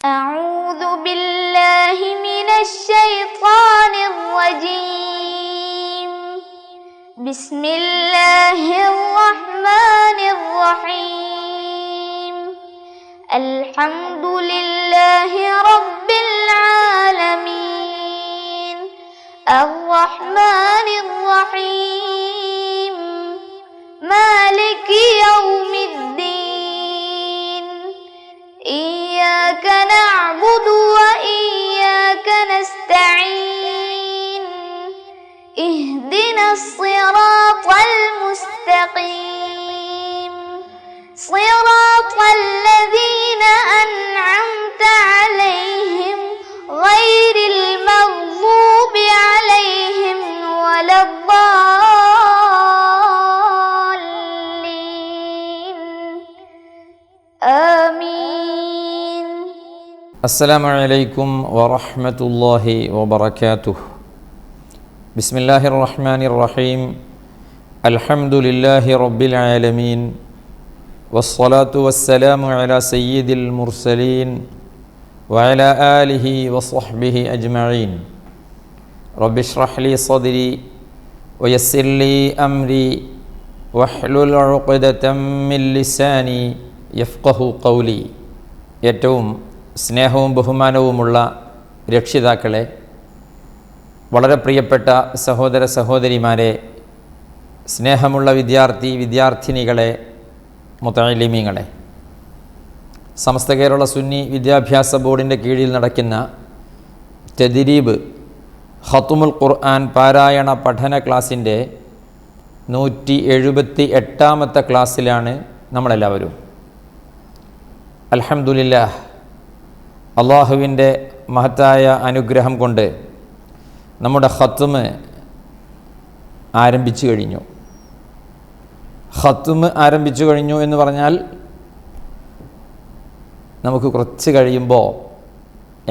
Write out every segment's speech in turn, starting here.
أعوذ بالله من الشيطان الرجيم. بسم الله الرحمن الرحيم. الحمد لله رب العالمين. الرحمن الرحيم. مالك يوم الدين. إياك نعبد وإياك نستعين. اهدنا الصراط المستقيم. صراط الذين أنعمت عليهم غير المغضوب عليهم ولا الضالين. آمين. السلام عليكم ورحمة الله وبركاته. بسم الله الرحمن الرحيم. الحمد لله رب العالمين. والصلاة والسلام على سيد المرسلين وعلى آله وصحبه أجمعين. رب اشرح لي صدري ويسر لي أمري واحلل عقدة من لساني يفقه قولي. ഏറ്റവും സ്നേഹവും ബഹുമാനവുമുള്ള രക്ഷിതാക്കളെ, വളരെ പ്രിയപ്പെട്ട സഹോദര സഹോദരിമാരെ, സ്നേഹമുള്ള വിദ്യാർത്ഥിനികളെ, മുതഅല്ലിമീങ്ങളെ, സമസ്ത കേരള സുന്നി വിദ്യാഭ്യാസ ബോർഡിൻ്റെ കീഴിൽ നടക്കുന്ന തദ്രീബ് ഖത്മുൽ ഖുർആൻ പാരായണ പഠന ക്ലാസ്സിൻ്റെ 178ാമത്തെ ക്ലാസ്സിലാണ് നമ്മളെല്ലാവരും. അൽഹംദുലില്ലാഹ്, അള്ളാഹുവിൻ്റെ മഹത്തായ അനുഗ്രഹം കൊണ്ട് നമ്മുടെ ഖത്മ് ആരംഭിച്ചു കഴിഞ്ഞു. ഖത്മ് ആരംഭിച്ചു കഴിഞ്ഞു എന്ന് പറഞ്ഞാൽ നമുക്ക് കുറച്ച് കഴിയുമ്പോൾ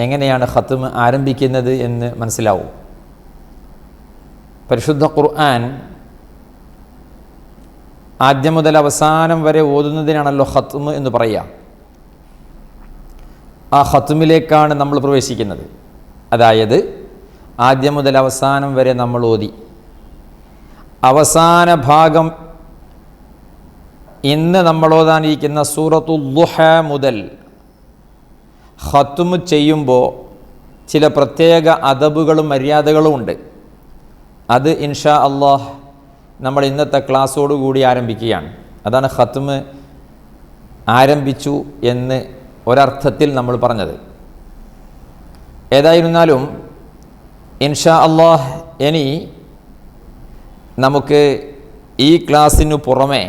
എങ്ങനെയാണ് ഖത്മ് ആരംഭിക്കുന്നത് എന്ന് മനസ്സിലാവും. പരിശുദ്ധ ഖുർആൻ ആദ്യം മുതൽ അവസാനം വരെ ഓതുന്നതിനാണല്ലോ ഖത്മ് എന്ന് പറയുക. ആ ഖത്മിലേക്കാണ് നമ്മൾ പ്രവേശിക്കുന്നത്. അതായത് ആദ്യം മുതൽ അവസാനം വരെ നമ്മൾ ഓതി. അവസാന ഭാഗം ഇന്ന് നമ്മൾ ഓതാനിരിക്കുന്ന സൂറത്തുൽ ദുഹ മുതൽ ഖത്മ് ചെയ്യുമ്പോൾ ചില പ്രത്യേക അദബുകളും മര്യാദകളും ഉണ്ട്. അത് ഇൻഷാ അല്ലാഹ് നമ്മൾ ഇന്നത്തെ ക്ലാസ്സോടുകൂടി ആരംഭിക്കുകയാണ്. അതാണ് ഖത്മ് ആരംഭിച്ചു എന്ന് ഒരർത്ഥത്തിൽ നമ്മൾ പറഞ്ഞത്. ഏതായിരുന്നാലും ഇൻഷാ അല്ലാഹ് ഇനി നമുക്ക് ഈ ക്ലാസ്സിനു പുറമെ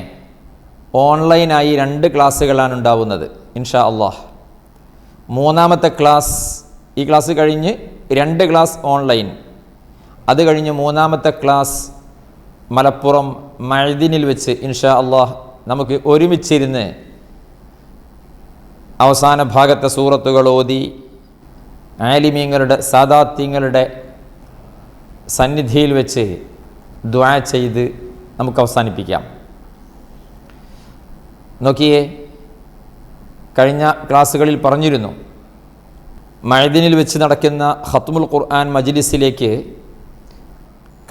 ഓൺലൈനായി 2 ക്ലാസ്സുകളാണ് ഉണ്ടാവുന്നത്. ഇൻഷാ അല്ലാഹ് മൂന്നാമത്തെ ക്ലാസ്, ഈ ക്ലാസ് കഴിഞ്ഞ് 2 ക്ലാസ് ഓൺലൈൻ, അത് കഴിഞ്ഞ് മൂന്നാമത്തെ ക്ലാസ് മലപ്പുറം മഅ്ദിനിൽ വെച്ച് ഇൻഷാ അല്ലാഹ് നമുക്ക് ഒരുമിച്ചിരുന്ന് അവസാന ഭാഗത്തെ സൂറത്തുകൾ ഓതി ആലിമീങ്ങളുടെ സാദാത്യങ്ങളുടെ സന്നിധിയിൽ വെച്ച് ദുആ ചെയ്ത് നമുക്ക് അവസാനിപ്പിക്കാം. നോക്കിയേ, കഴിഞ്ഞ ക്ലാസ്സുകളിൽ പറഞ്ഞിരുന്നു, മഅ്ദിനിൽ വെച്ച് നടക്കുന്ന ഖത്മുൽ ഖുർആൻ മജ്ലിസിലേക്ക്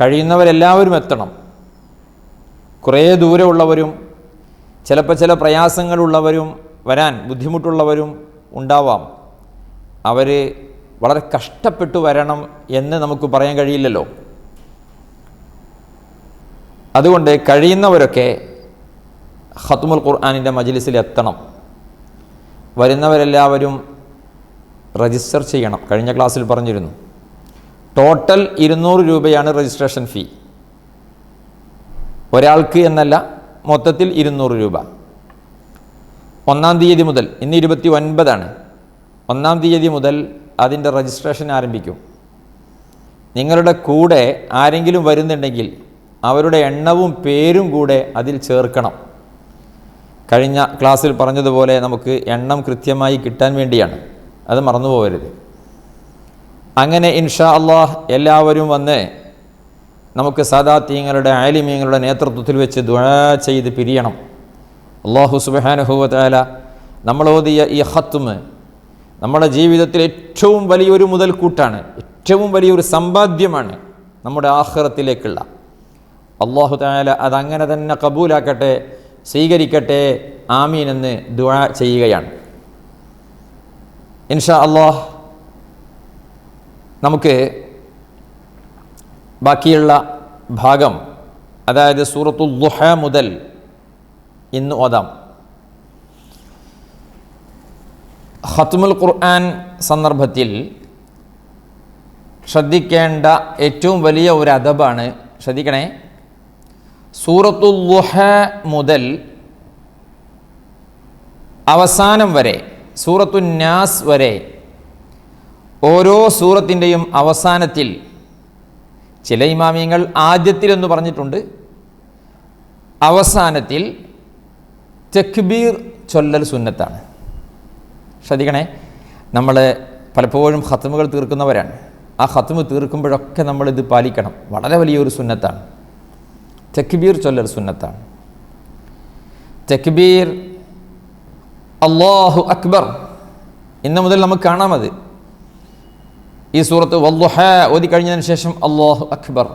കഴിയുന്നവരെല്ലാവരും എത്തണം. കുറേ ദൂരമുള്ളവരും ചിലപ്പോൾ ചില പ്രയാസങ്ങളുള്ളവരും വരാൻ ബുദ്ധിമുട്ടുള്ളവരും ഉണ്ടാവാം. അവർ വളരെ കഷ്ടപ്പെട്ടു വരണം എന്ന് നമുക്ക് പറയാൻ കഴിയില്ലല്ലോ. അതുകൊണ്ട് കഴിയുന്നവരൊക്കെ ഖത്മുൽ ഖുർആനിൻ്റെ മജ്ലിസിൽ എത്തണം. വരുന്നവരെല്ലാവരും രജിസ്റ്റർ ചെയ്യണം. കഴിഞ്ഞ ക്ലാസ്സിൽ പറഞ്ഞിരുന്നു, ടോട്ടൽ 200 രൂപയാണ് രജിസ്ട്രേഷൻ ഫീ. ഒരാൾക്ക് എന്നല്ല, മൊത്തത്തിൽ 200 രൂപ. 1-ാം തീയതി മുതൽ, ഇന്ന് 29-ആണ്, 1-ാം തീയതി മുതൽ അതിൻ്റെ രജിസ്ട്രേഷൻ ആരംഭിക്കും. നിങ്ങളുടെ കൂടെ ആരെങ്കിലും വരുന്നുണ്ടെങ്കിൽ അവരുടെ എണ്ണവും പേരും കൂടെ അതിൽ ചേർക്കണം. കഴിഞ്ഞ ക്ലാസ്സിൽ പറഞ്ഞതുപോലെ നമുക്ക് എണ്ണം കൃത്യമായി കിട്ടാൻ വേണ്ടിയാണ്, അത് മറന്നു പോകരുത്. അങ്ങനെ ഇൻഷാ അല്ലാഹ് എല്ലാവരും വന്ന് നമുക്ക് സാദാത്യങ്ങളുടെ ആലിമീങ്ങളുടെ നേതൃത്വത്തിൽ വെച്ച് ദുആ ചെയ്ത് പിരിയണം. അല്ലാഹു സുബ്ഹാനഹു വ തആല നമ്മളോദിയ ഈ ഖത്മ് നമ്മുടെ ജീവിതത്തിൽ ഏറ്റവും വലിയൊരു മുതൽക്കൂട്ടാണ്, ഏറ്റവും വലിയൊരു സമ്പാദ്യമാണ് നമ്മുടെ ആഖിറത്തിലേക്കുള്ള. അല്ലാഹു തആല അതങ്ങനെ തന്നെ കബൂലാക്കട്ടെ, സ്വീകരിക്കട്ടെ, ആമീൻ എന്ന് ദുആ ചെയ്യുകയാണ്. ഇൻഷാ അല്ലാഹ് നമുക്ക് ബാക്കിയുള്ള ഭാഗം, അതായത് സൂറത്തുൽ ദുഹ മുതൽ ഇന്ന് ഓതാം. ഖത്മുൽ ഖുർആൻ സന്ദർഭത്തിൽ ശ്രദ്ധിക്കേണ്ട ഏറ്റവും വലിയ ഒരു അദബാണ്, ശ്രദ്ധിക്കണേ, സൂറത്തുൽ ദുഹ മുതൽ അവസാനം വരെ സൂറത്തുൻ നാസ് വരെ ഓരോ സൂറത്തിൻ്റെയും അവസാനത്തിൽ ചില ഇമാമിയങ്ങൾ ആദ്യത്തിലെന്ന് പറഞ്ഞിട്ടുണ്ട്, അവസാനത്തിൽ തക്ബീർ ചൊല്ലൽ സുന്നത്താണ്. ശ്രദ്ധിക്കണേ, നമ്മൾ പലപ്പോഴും ഖത്മുകൾ തീർക്കുന്നവരാണ്. ആ ഖത്മ് തീർക്കുമ്പോഴൊക്കെ നമ്മളിത് പാലിക്കണം. വളരെ വലിയൊരു സുന്നത്താണ് തക്ബീർ ചൊല്ലൽ സുന്നത്താണ്. തക്ബീർ, അല്ലാഹു അക്ബർ, ഇന്ന് മുതൽ നമുക്ക് കാണാം. അത് ഈ സൂറത്ത് വദ്ദുഹ ഓതി കഴിഞ്ഞതിന് ശേഷം അല്ലാഹു അക്ബർ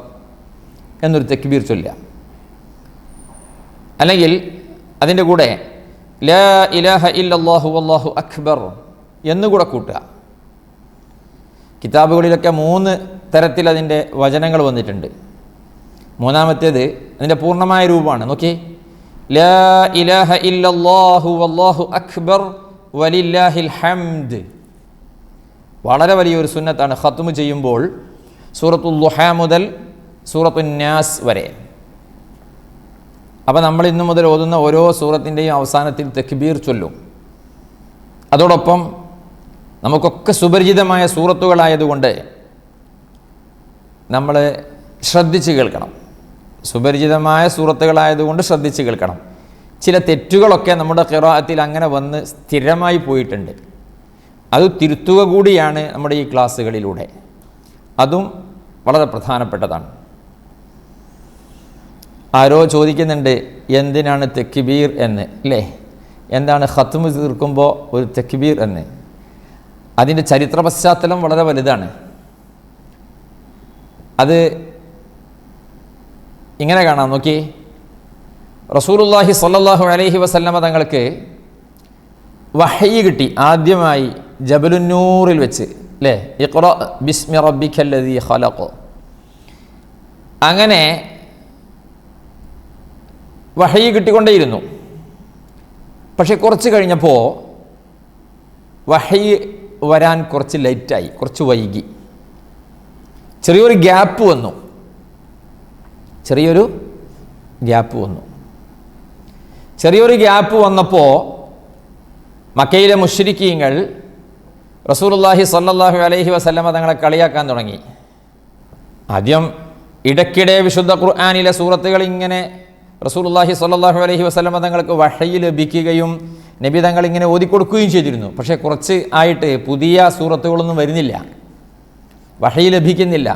എന്നൊരു തക്ബീർ ചൊല്ലുക. അല്ലെങ്കിൽ അതിൻ്റെ കൂടെ ലാ ഇലാഹ ഇല്ലല്ലാഹു വല്ലാഹു അക്ബർ എന്നുകൂടെ കൂട്ടുക. കിതാബുകളിലൊക്കെ 3 തരത്തിൽ അതിൻ്റെ വചനങ്ങൾ വന്നിട്ടുണ്ട്. മൂന്നാമത്തേത് അതിൻ്റെ പൂർണ്ണമായ രൂപമാണ്. നോക്കി, ലാ ഇലാഹ ഇല്ലല്ലാഹു വല്ലാഹു അക്ബർ വലില്ലാഹിൽ ഹംദ്. വളരെ വലിയൊരു സുന്നത്താണ് ഖത്മ് ചെയ്യുമ്പോൾ സൂറത്തുൽ ദുഹ മുതൽ സൂറത്തുൻ നാസ് വരെ. അപ്പോൾ നമ്മൾ ഇന്നു മുതൽ ഓതുന്ന ഓരോ സൂറത്തിൻ്റെയും അവസാനത്തിൽ തക്ബീർ ചൊല്ലും. അതോടൊപ്പം നമുക്കൊക്കെ സുപരിചിതമായ സൂറത്തുകളായതുകൊണ്ട് നമ്മൾ ശ്രദ്ധിച്ച് കേൾക്കണം. സുപരിചിതമായ സൂറത്തുകളായതുകൊണ്ട് ശ്രദ്ധിച്ച് കേൾക്കണം. ചില തെറ്റുകളൊക്കെ നമ്മുടെ ഖിറാഅത്തിൽ അങ്ങനെ വന്ന് സ്ഥിരമായി പോയിട്ടുണ്ട്. അത് തിരുത്തുക കൂടിയാണ് നമ്മുടെ ഈ ക്ലാസ്സുകളിലൂടെ. അതും വളരെ പ്രധാനപ്പെട്ടതാണ്. ആരോ ചോദിക്കുന്നുണ്ട്, എന്തിനാണ് തക്ബീർ എന്ന്, അല്ലേ? എന്താണ് ഖത്മ് തീർക്കുമ്പോൾ ഒരു തക്ബീർ എന്ന്? അതിൻ്റെ ചരിത്ര പശ്ചാത്തലം വളരെ വലുതാണ്. അത് ഇങ്ങനെ കാണാം. നോക്കി, റസൂലുള്ളാഹി സ്വല്ലല്ലാഹു അലൈഹി വസല്ലമ തങ്ങൾക്ക് വഹ്യ് കിട്ടി ആദ്യമായി ജബലുന്നൂറിൽ വെച്ച്, അല്ലേ? ഇഖ്റ ബിസ്മി റബ്ബിക്കല്ലദീ ഖലഖ്. അങ്ങനെ വഹ്യ് കിട്ടിക്കൊണ്ടേയിരുന്നു. പക്ഷെ കുറച്ച് കഴിഞ്ഞപ്പോൾ വഹ്യ് വരാൻ കുറച്ച് ലേറ്റായി, കുറച്ച് വൈകി. ചെറിയൊരു ഗ്യാപ്പ് വന്നു. ചെറിയൊരു ഗ്യാപ്പ് വന്നപ്പോൾ മക്കയിലെ മുശ്രിക്കീങ്ങൾ റസൂലുള്ളാഹി സ്വല്ലല്ലാഹു അലൈഹി വസല്ലമ തങ്ങളെ കളിയാക്കാൻ തുടങ്ങി. ആദ്യം ഇടയ്ക്കിടെ വിശുദ്ധ ഖുർആനിലെ സൂറത്തുകൾ ഇങ്ങനെ റസൂലുള്ളാഹി സ്വല്ലല്ലാഹു അലൈഹി വസല്ലമ തങ്ങൾക്ക് വഹ്യ് ലഭിക്കുകയും നബി തങ്ങൾ ഇങ്ങനെ ഓതിക്കൊടുക്കുകയും ചെയ്തിരുന്നു. പക്ഷേ കുറച്ച് ആയിട്ട് പുതിയ സൂറത്തുകളൊന്നും വരുന്നില്ല, വഹ്യ് ലഭിക്കുന്നില്ല,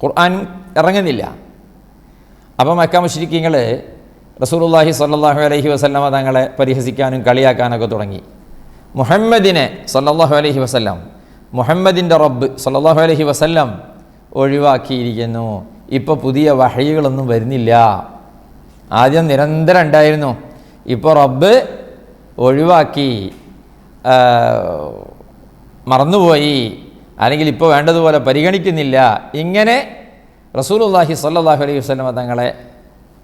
ഖുർആൻ ഇറങ്ങുന്നില്ല. അപ്പം മക്ക മുശ്രിക്കീങ്ങൾ റസൂലുള്ളാഹി സ്വല്ലല്ലാഹു അലൈഹി വസല്ലമ തങ്ങളെ പരിഹസിക്കാനും കളിയാക്കാനൊക്കെ തുടങ്ങി. മുഹമ്മദിനെ സ്വല്ലല്ലാഹു അലൈഹി വസല്ലം, മുഹമ്മദിൻ്റെ റബ്ബ് സ്വല്ലല്ലാഹു അലൈഹി വസല്ലം ഒഴിവാക്കിയിരിക്കുന്നു. ഇപ്പോൾ പുതിയ വഹ്യുകളൊന്നും വരുന്നില്ല. ആദ്യം നിരന്തരം ഉണ്ടായിരുന്നു, ഇപ്പോൾ റബ്ബ് ഒഴിവാക്കി, മറന്നുപോയി, അല്ലെങ്കിൽ ഇപ്പോൾ വേണ്ടതുപോലെ പരിഗണിക്കുന്നില്ല. ഇങ്ങനെ റസൂലുള്ളാഹി സ്വല്ലല്ലാഹു അലൈഹി വസല്ലമ തങ്ങളെ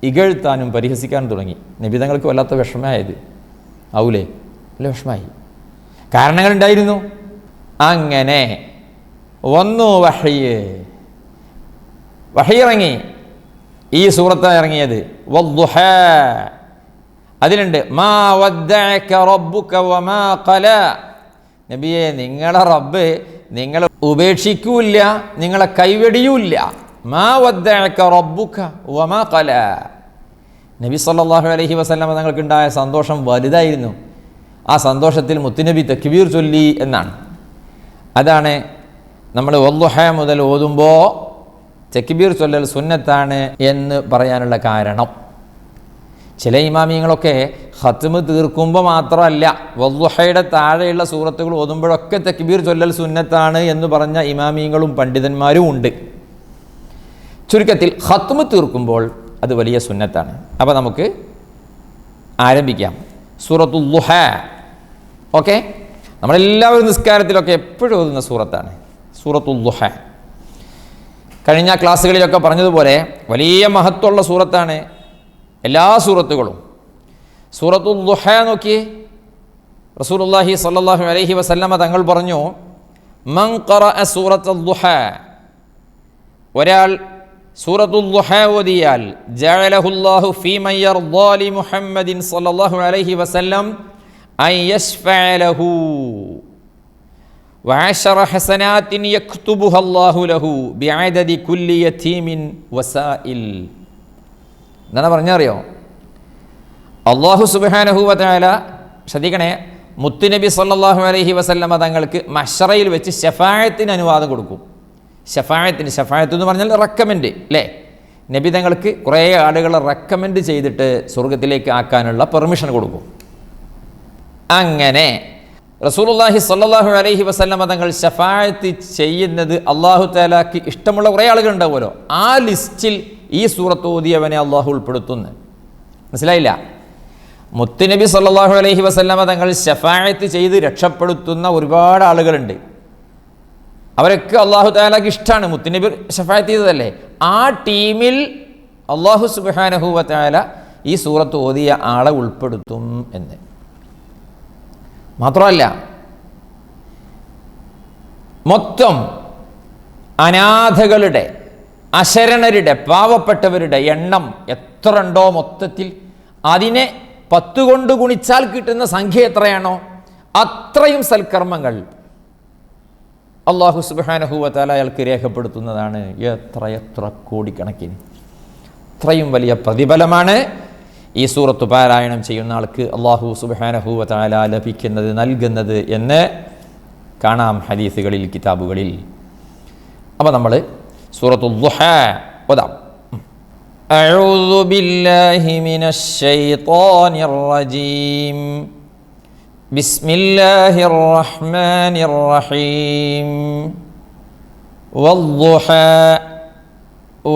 ഇകഴ്ത്താനും പരിഹസിക്കാനും തുടങ്ങി. നബി തങ്ങൾക്ക് വല്ലാത്ത വിഷമമായത് ആവൂലേ? വല്ല വിഷമായി, കാരണങ്ങളുണ്ടായിരുന്നു. അങ്ങനെ വന്നു വഹ്യ് ഇറങ്ങി. ഈ സൂറത്താണ് ഇറങ്ങിയത്, വദ്ദുഹ. അതിലുണ്ട് മാ വദ്ദഅക റബ്ബുക വമാ ഖല. നബിയെ, നിങ്ങളെ റബ്ബ് നിങ്ങളെ ഉപേക്ഷിക്കൂല്ല, നിങ്ങളെ കൈവെടിയൂല്ല. മാ വദ്ദഅക റബ്ബുക വമാ ഖല. നബി സല്ലല്ലാഹു അലൈഹി വസല്ലമ തങ്ങൾക്കുണ്ടായ സന്തോഷം വലുതായിരുന്നു. ആ സന്തോഷത്തിൽ മുത്തുനബി തക്ബീർ ചൊല്ലി എന്നാണ്. അതാണ് നമ്മൾ വദ്ദുഹ മുതൽ ഓതുമ്പോൾ തക്ബീർ ചൊല്ലൽ സുന്നത്താണ് എന്ന് പറയാനുള്ള കാരണം. ചില ഇമാമിയങ്ങളൊക്കെ ഖത്മ് തീർക്കുമ്പോൾ മാത്രമല്ല, വദ്ദുഹയുടെ താഴെയുള്ള സൂറത്തുകൾ ഓതുമ്പോഴൊക്കെ തക്ബീർ ചൊല്ലൽ സുന്നത്താണ് എന്ന് പറഞ്ഞ ഇമാമീങ്ങളും പണ്ഡിതന്മാരും ഉണ്ട്. ചുരുക്കത്തിൽ ഖത്മ് തീർക്കുമ്പോൾ അത് വലിയ സുന്നത്താണ്. അപ്പോൾ നമുക്ക് ആരംഭിക്കാം. സൂറത്തുൽ ദുഹ. ഓക്കെ, നമ്മളെല്ലാവരും നിസ്കാരത്തിലൊക്കെ എപ്പോഴും ഓതുന്ന സൂറത്താണ് സൂറത്തുൽ ദുഹ. കഴിഞ്ഞ ക്ലാസ്സുകളിലൊക്കെ പറഞ്ഞതുപോലെ വലിയ മഹത്വമുള്ള സൂറത്താണ് എല്ലാ സൂറത്തുകളും. സൂറത്തുൽ ദുഹ നോക്കി, റസൂലുള്ളാഹി സ്വല്ലല്ലാഹു അലൈഹി വസല്ലമ തങ്ങൾ പറഞ്ഞു, മൻ ഖറഅ സൂറത്തുൽ ദുഹ, ഒരാൾ സൂറത്തുൽ ദുഹ ഓതിയാൽ ജഅലഹുല്ലാഹു ഫീ മൻ യർദാ ലി മുഹമ്മദിൻ സ്വല്ലല്ലാഹു അലൈഹി വസല്ലം അൻ യശ്ഫഅ ലഹു വഅശറ ഹസനാത്തിൻ യക്തുബുഹ അല്ലാഹു ലഹു ബിഅദദി കുല്ലി യതീമിൻ വസാഇൽ. എന്താണ് പറഞ്ഞറിയോ? അല്ലാഹു സുബ്ഹാനഹു വ തആല, ശ്രദ്ധിക്കണേ, മുത്തുനബി സല്ലല്ലാഹു അലൈഹി വസല്ലമ തങ്ങൾക്ക് മഹ്ശറയിൽ വെച്ച് ശഫാഅത്തിന് അനുവാദം കൊടുക്കും. ഷഫായത്ത് എന്ന് പറഞ്ഞാൽ റെക്കമെൻഡ് അല്ലേ? നബി തങ്ങൾക്ക് കുറേ ആളുകളെ റെക്കമെൻഡ് ചെയ്തിട്ട് സ്വർഗത്തിലേക്ക് ആക്കാനുള്ള പെർമിഷൻ കൊടുക്കും. അങ്ങനെ റസൂലുള്ളാഹി സ്വല്ലല്ലാഹു അലൈഹി വസല്ലമ തങ്ങൾ ശഫായത്ത് ചെയ്യുന്നത് അല്ലാഹു തആലക്ക് ഇഷ്ടമുള്ള കുറേ ആളുകൾ ഉണ്ടാവുമല്ലോ, ആ ലിസ്റ്റിൽ ഈ സൂറത്ത് ഓതിയവനെ അല്ലാഹു ഉൾപ്പെടുത്തുന്നു. മനസ്സിലായില്ല? മുത്തുനബി സല്ലല്ലാഹു അലൈഹി വസല്ലമ തങ്ങൾ ശഫായത്ത് ചെയ്ത് രക്ഷപ്പെടുത്തുന്ന ഒരുപാട് ആളുകളുണ്ട്. അവരൊക്കെ അല്ലാഹു തആലക്ക് ഇഷ്ടമാണ്. മുത്തുനബി ശഫായത്ത് ചെയ്തതല്ലേ, ആ ടീമിൽ അല്ലാഹു സുബ്ഹാനഹു വ തആല ഈ സൂറത്ത് ഓതിയ ആളെ ഉൾപ്പെടുത്തും എന്ന്. മാത്രമല്ല, മൊത്തം അനാഥകളുടെ, അശരണരുടെ, പാവപ്പെട്ടവരുടെ എണ്ണം എത്ര ഉണ്ടോ മൊത്തത്തിൽ, അതിനെ 10 കൊണ്ട് ഗുണിച്ചാൽ കിട്ടുന്ന സംഖ്യ എത്രയാണോ അത്രയും സൽക്കർമ്മങ്ങൾ അല്ലാഹു സുബ്ഹാനഹു വ തആല അയാൾക്ക് രേഖപ്പെടുത്തുന്നതാണ്. എത്ര കോടിക്കണക്കിന്, അത്രയും വലിയ പ്രതിഫലമാണ് ഈ സൂറത്ത് പാരായണം ചെയ്യുന്ന ആൾക്ക് അല്ലാഹു സുബ്ഹാനഹു വ തആല ലഭിക്കുന്നത്, നൽകുന്നത് എന്ന് കാണാം ഹദീസുകളിൽ, കിതാബുകളിൽ. അപ്പോൾ നമ്മൾ സൂറത്തുൽ ദുഹ ഓതാം. അഊദു ബില്ലാഹി മിനശ് ശൈത്വാനിർ റജീം. ബിസ്മില്ലാഹിർ റഹ്മാനിർ റഹീം. വദ്ദുഹ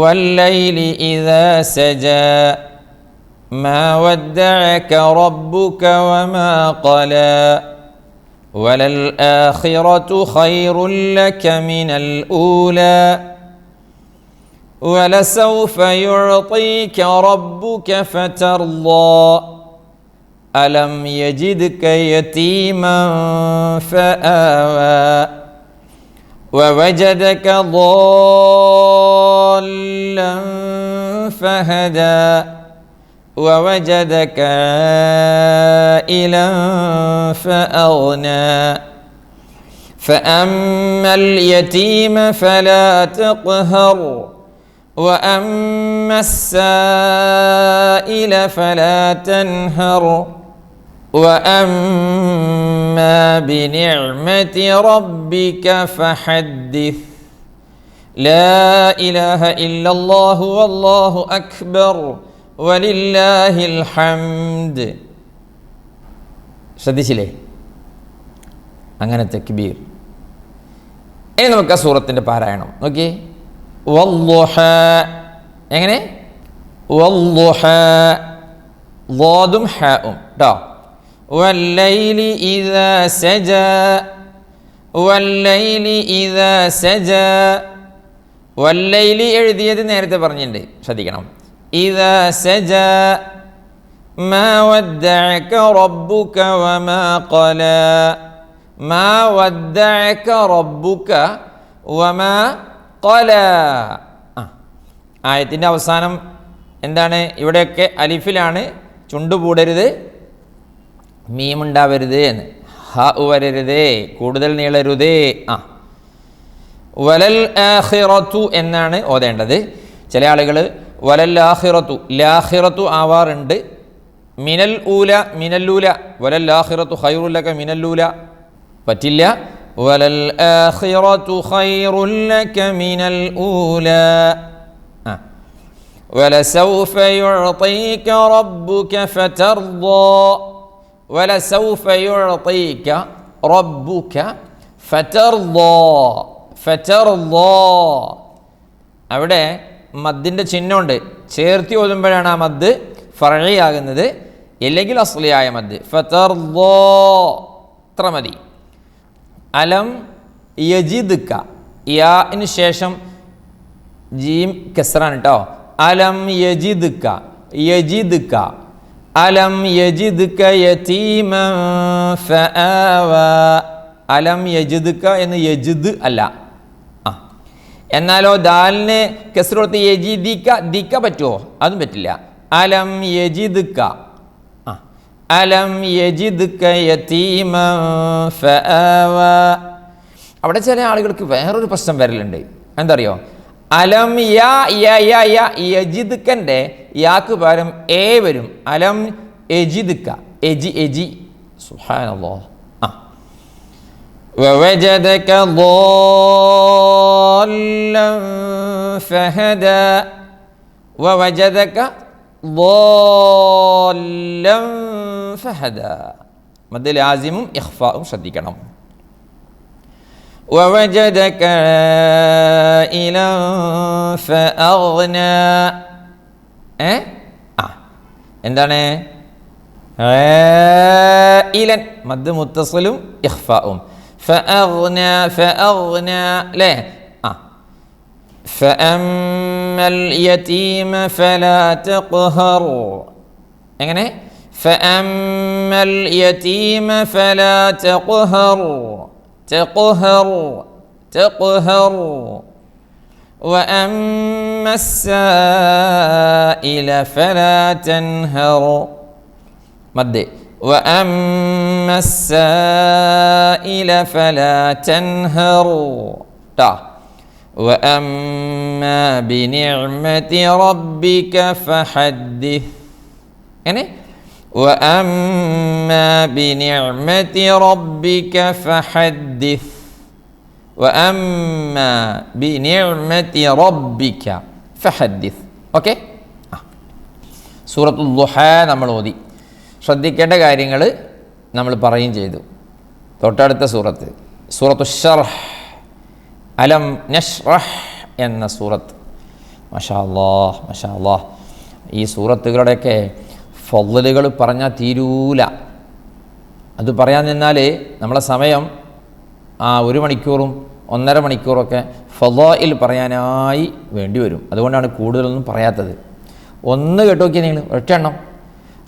വല്ലൈലി ഇദാ സജാ മാ വദ്ദഅക റബ്ബുക വമാ ഖലാ വലൽ ആഖിറതു ഖൈറുൻ ലക മിനൽ ഊലാ വലസൗഫ യുഅ്തീക റബ്ബുക ഫതർളാ അലം യജിദ്ക യതീമൻ ഫആവാ വവജദക ضالًا ഫഹദാ ووجدك عائلا فأغنى فأما اليتيم فلا تقهر وأما السائل فلا تنهر وأما بنعمة ربك فحدث لا إله إلا الله والله أكبر വലില്ലാഹിൽ ഹംദ്. ശ്രദ്ധിച്ചില്ലേ? അങ്ങനെ തക്ബീർ. ഇനി നമുക്ക് ആ സൂറത്തിൻ്റെ പാരായണം നോക്കിയേ. വദ്ദുഹ, എങ്ങനെ? വദ്ദുഹ, ളാദും ഹാഉം ട്ടോ. വല്ലൈലി ഇദാ സജാ, വല്ലൈലി ഇദാ സജാ. വല്ലൈലി എഴുതിയത് നേരത്തെ പറഞ്ഞിട്ടുണ്ട്, ശ്രദ്ധിക്കണം. إذا سجى ما ودعك ربك وما قلى ما ودعك ربك وما قلى. ആയത്തിൻ്റെ അവസാനം എന്താണ്? ഇവിടെയൊക്കെ അലിഫിലാണ്, ചുണ്ടുപൂടരുത്, മീമുണ്ടാവരുത് എന്ന്, ഹ വരരുത്, കൂടുതൽ നീളരുതേ. വലൽ ആഖിറതു എന്നാണ് ഓതേണ്ടത്. ചില ആളുകൾ വലൽ ആഖിറത്തു, ലാഖിറത്തു ആവാറുണ്ട്. മിനൽ ഊല, മിനല്ലൂല, വലൽ ആഖിറത്തു ഖൈറുൽ ലക മിനല്ലൂല പറ്റില്ല. വലൽ ആഖിറത്തു ഖൈറുൽ ലക മിനൽ ഊല. വലസൗഫ യുഅ്തീക റബ്ബുക ഫതർദാ വലസൗഫ യുഅ്തീക റബ്ബുക ഫതർദാ ഫതർദാ. അവിടെ മദ്ദിൻ്റെ ചിഹ്നമുണ്ട്. ചേർത്തി ഓതുമ്പോഴാണ് ആ മദ് ഫർഇ ആകുന്നത്, ഇല്ലെങ്കിൽ അസ്ലിയായ മദ്. ഫതർദാ ഇത്ര മതി. അലം യജിദ്ക, യാന് ശേഷം ജീം കസ്റാണ് കേട്ടോ. അലം യജിദ്ക യജിദ്ക അലം യജിദ്ക യതീമൻ ഫആവ. അലം യജിദ്ക എന്ന് യജിദ് അല്ല. എന്നാലോ ദാലിന് കസ്ർ കൊടുത്ത് യജിദിക ദിക്ക പറ്റുമോ? അതും പറ്റില്ല. അലം യജിദ്ക അലം യജിദ്ക യതീമൻ ഫആവ. അവിടെ ചില ആളുകൾക്ക് വേറൊരു പ്രശ്നം വരലുണ്ട്. എന്താ അറിയോ? അലം യജിദ്ക്കൻ്റെ യാക്ക് പകരം എ വരും. അലം യജിദ്ക എജി എജി. സുബ്ഹാനല്ലാഹ്. ووجدك ضالا فهدى ووجدك ضالا فهدى. മദ് ലാസിമും ഇഖ്ഫാഉം ശ്രദ്ധിക്കണം. ووجدك عائلا فأغنى. എന്താണ്? ആയിലൻ മദ് മുത്തസിലും ഇഖ്ഫാഉം. فأغنى فأغنى لا فأما اليتيم فلا تقهر. എങ്ങനെ? فأما اليتيم فلا تقهر تقهر تقهر وأما السائل فلا تنهر. مد وأما السائل فلا تنهر. وأما بنعمة ربك فحدث. يعني وأما بنعمة ربك فحدث. وأما بنعمة ربك فحدث. ഓക്കെ. സൂറത്തുൽ ദുഹ നമ്മൾ ഓതി. ശ്രദ്ധിക്കേണ്ട കാര്യങ്ങൾ നമ്മൾ പറയുകയും ചെയ്തു. തൊട്ടടുത്ത സൂറത്ത് സൂറത്തു ശർഹ്, അലം നശ്റഹ് എന്ന സൂറത്ത്. മാഷാ അല്ലാഹ് മാഷാ അല്ലാഹ്. ഈ സൂറത്തുകളുടെയൊക്കെ ഫളലുകൾ പറഞ്ഞാൽ തീരൂല. അത് പറയാൻ നിന്നാൽ നമ്മളെ സമയം 1 മണിക്കൂറും 1.5 മണിക്കൂറൊക്കെ ഫളാഇൽ പറയാനായി വേണ്ടി വരും. അതുകൊണ്ടാണ് കൂടുതലൊന്നും പറയാത്തത്. ഒന്ന് കേട്ട് നോക്കിയാൽ നിങ്ങൾ ഒറ്റ എണ്ണം.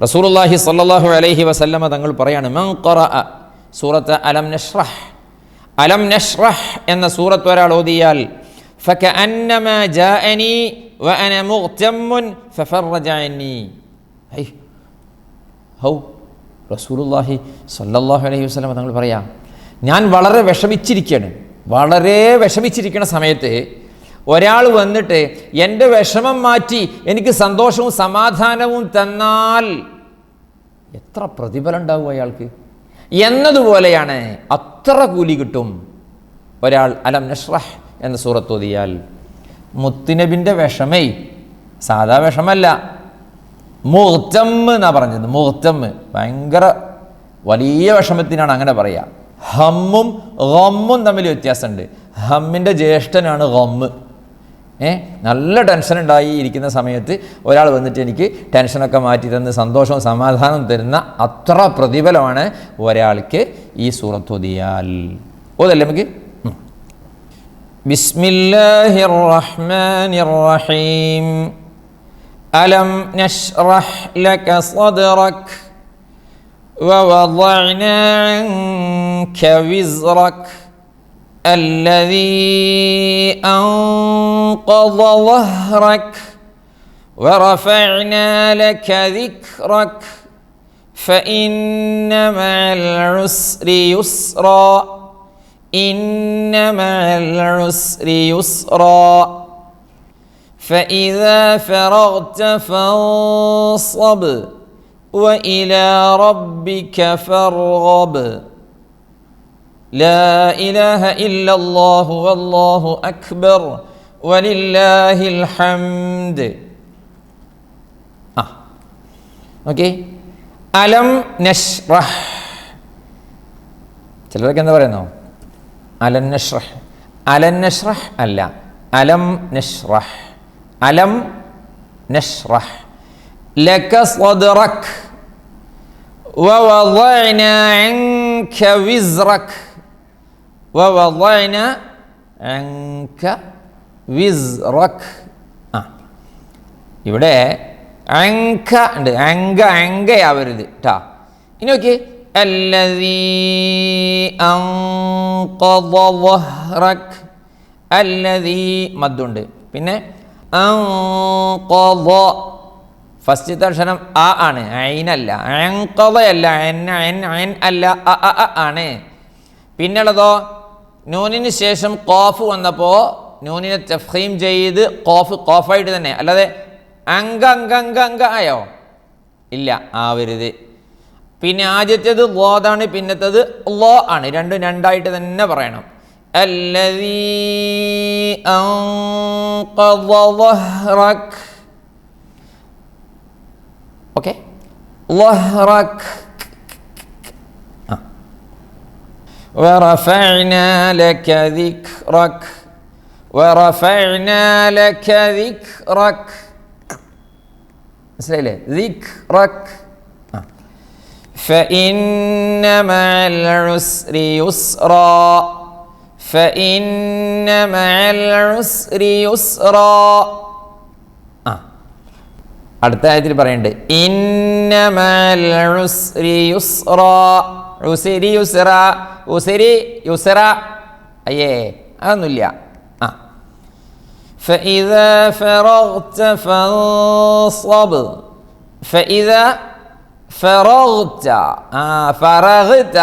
റസൂലുള്ളാഹി സ്വല്ലല്ലാഹു അലൈഹി വസല്ലമ തങ്ങൾ പറയാണ്, മൻ ഖറഅ സൂറത്ത് അലം നശ്റഹ്, അലം നശ്റഹ് എന്ന സൂറത്ത് ഒരാൾ ഓതിയാൽ ഫകഅന്നമാ ജാഅനി വഅന മുഗ്തമ്മുൻ ഫഫറജ അന്നി. ഹൗ റസൂലുള്ളാഹി സ്വല്ലല്ലാഹു അലൈഹി വസല്ലമ തങ്ങൾ പറയാം, ഞാൻ വളരെ വിഷമിച്ചിരിക്കുന്ന സമയത്ത് ഒരാൾ വന്നിട്ട് എൻ്റെ വിഷമം മാറ്റി എനിക്ക് സന്തോഷവും സമാധാനവും തന്നാൽ എത്ര പ്രതിഫലം ഉണ്ടാവും അയാൾക്ക് എന്നതുപോലെയാണ്. അത്ര കൂലി കിട്ടും ഒരാൾ അലം നശ്റഹ് എന്ന സൂറത്ത് ഓതിയാൽ. മുത്തുനബിൻ്റെ വിഷമേ സാധാ വിഷമല്ല, മുഗ്തമ്മ് എന്നാണ് പറഞ്ഞത്. മുഗ്തമ്മ് ഭയങ്കര വലിയ വിഷമത്തിനാണ് അങ്ങനെ പറയുക. ഹമ്മും ഗമ്മും തമ്മിൽ വ്യത്യാസമുണ്ട്. ഹമ്മിൻ്റെ ജ്യേഷ്ഠനാണ് ഗമ്മ്. നല്ല ടെൻഷൻ ഉണ്ടായി ഇരിക്കുന്ന സമയത്ത് ഒരാൾ വന്നിട്ട് എനിക്ക് ടെൻഷനൊക്കെ മാറ്റി തന്ന് സന്തോഷവും സമാധാനവും തരുന്ന അത്ര പ്രതിഫലമാണ് ഒരാൾക്ക് ഈ സൂറത്ത് ഓതിയാൽ. ഓതല്ലേ നമുക്ക്? ബിസ്മില്ലാഹിർ റഹ്മാനിർ റഹീം. അലം നശ്റഹ് ലക സദ്റക് വവളഅനാ അൻക വിസ്റക് الذي أنقض ظهرك ورفعنا لك ذكرك فإن مع العسر يسرا إن مع العسر يسرا فإذا فرغت فانصب وإلى ربك فارغب لا إله إلا الله والله أكبر ولله الحمد ഓക്കെ. അലം നശ്റഹ്, ചിലരൊക്കെ എന്താ പറയുന്നോ, അലൻ നശ്റഹ്. അലൻ നശ്റഹ് അല്ല, അലം നശ്റഹ്. അലം നശ്റഹ്. ലക സ്വദ്റക് വവളഅന അൻക വിസ്റക്. വവളഅന അൻക വിസ്റക്. ഇവിടെ അങ്ക ഉണ്ട്, അങ്കയാവരുത് ട്ടാ. ഇനി നോക്കി, അല്ലദീ അൻഖദ ളഹ്റക്. അല്ലദീ മദ്ദുണ്ട്. പിന്നെ അൻഖദ, ഫസ്റ്റത്തെ അക്ഷരം അ ആണ്, ഐനല്ല. അൻഖദയല്ല, ഐൻ അല്ല, ആണ്. പിന്നുള്ളതോ നൂനിന് ശേഷം ഖാഫ് വന്നപ്പോൾ നൂനിനെ തഫ്ഖീം ചെയ്ത് ഖാഫായിട്ട് തന്നെ, അല്ലാതെ അങ്ക ആയോ? ഇല്ല, ആവരുത്. പിന്നെ ആദ്യത്തേത് ളാദാണ്, പിന്നത്തേത് ള ആണ്. രണ്ടും രണ്ടായിട്ട് തന്നെ പറയണം. അല്ലദീ അൻഖദ ളഹ്റക്. ഓക്കെ, ളഹ്റക്. വറഫഅനാ ലക ദിക്റക്. വറഫഅനാ ലക ദിക്റക്. മനസ്സിലായില്ലേ? ദിക്റക്. فإن مع العسر يسرا. فإن مع العسر يسرا. അടുത്ത ആയത്തിൽ പറയുന്നുണ്ട്, ഇന്ന മഅൽ ഉസ്രി യുസ്റാ. ഉസ്രി യുസ്റ, ഉസ്രി യുസ്റ. അയ്യേ, അതൊന്നുമില്ല. فإذا فرغت فانصب. فإذا فرغت. فرغت.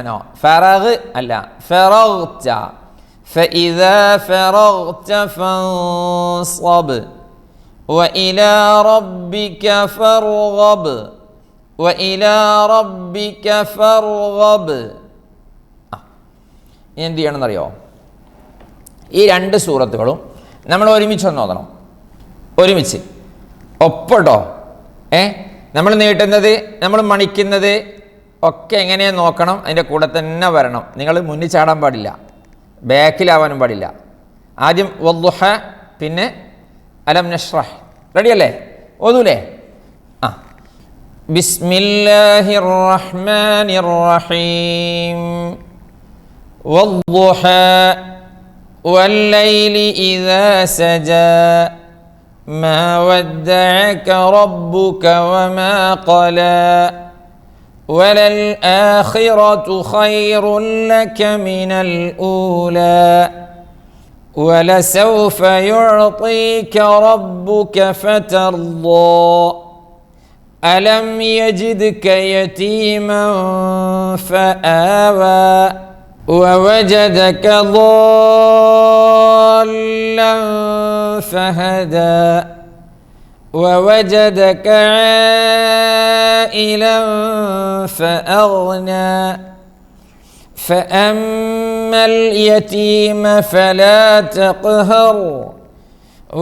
نو فرغ അല്ല, فرغت. فإذا فرغت فانصب وإلى ربك فارغب. وإلى ربك فارغب. എന്ത് ചെയ്യണമെന്നറിയോ? ഈ രണ്ട് സൂറത്തുകളും നമ്മൾ ഒരുമിച്ച് ഒന്ന് ഓതണം. ഒരുമിച്ച് ഒപ്പട്ടോ. നമ്മൾ നീട്ടുന്നത്, നമ്മൾ മണിക്കുന്നത് ഒക്കെ എങ്ങനെയാണ് നോക്കണം. അതിൻ്റെ കൂടെ തന്നെ വരണം. നിങ്ങൾ മുന്നിൽ ചാടാൻ പാടില്ല, ബാക്കിലാവാനും പാടില്ല. ആദ്യം വദ്ദുഹ, പിന്നെ അലം നശ്റഹ്. റെഡിയല്ലേ? ഓതൂലേ? ബിസ്മില്ലാഹിർ റഹ്മാനിർ റഹീം. വദ്ദുഹ വല്ലൈലി ഇദാ സജാ മാ വദ്ദഅക റബ്ബുക വമാ ഖലാ വലൽ ആഖിറതു ഖൈറുൻ ലക മിനൽ ഊലാ വലസൗഫ യുഅ്തീക റബ്ബുക ഫതർദാ അലം യജിദ്ക യതീമൻ ഫആവാ ووجدك ضالا فهدى ووجدك عائلا فأغنى فأما اليتيم فلا تقهر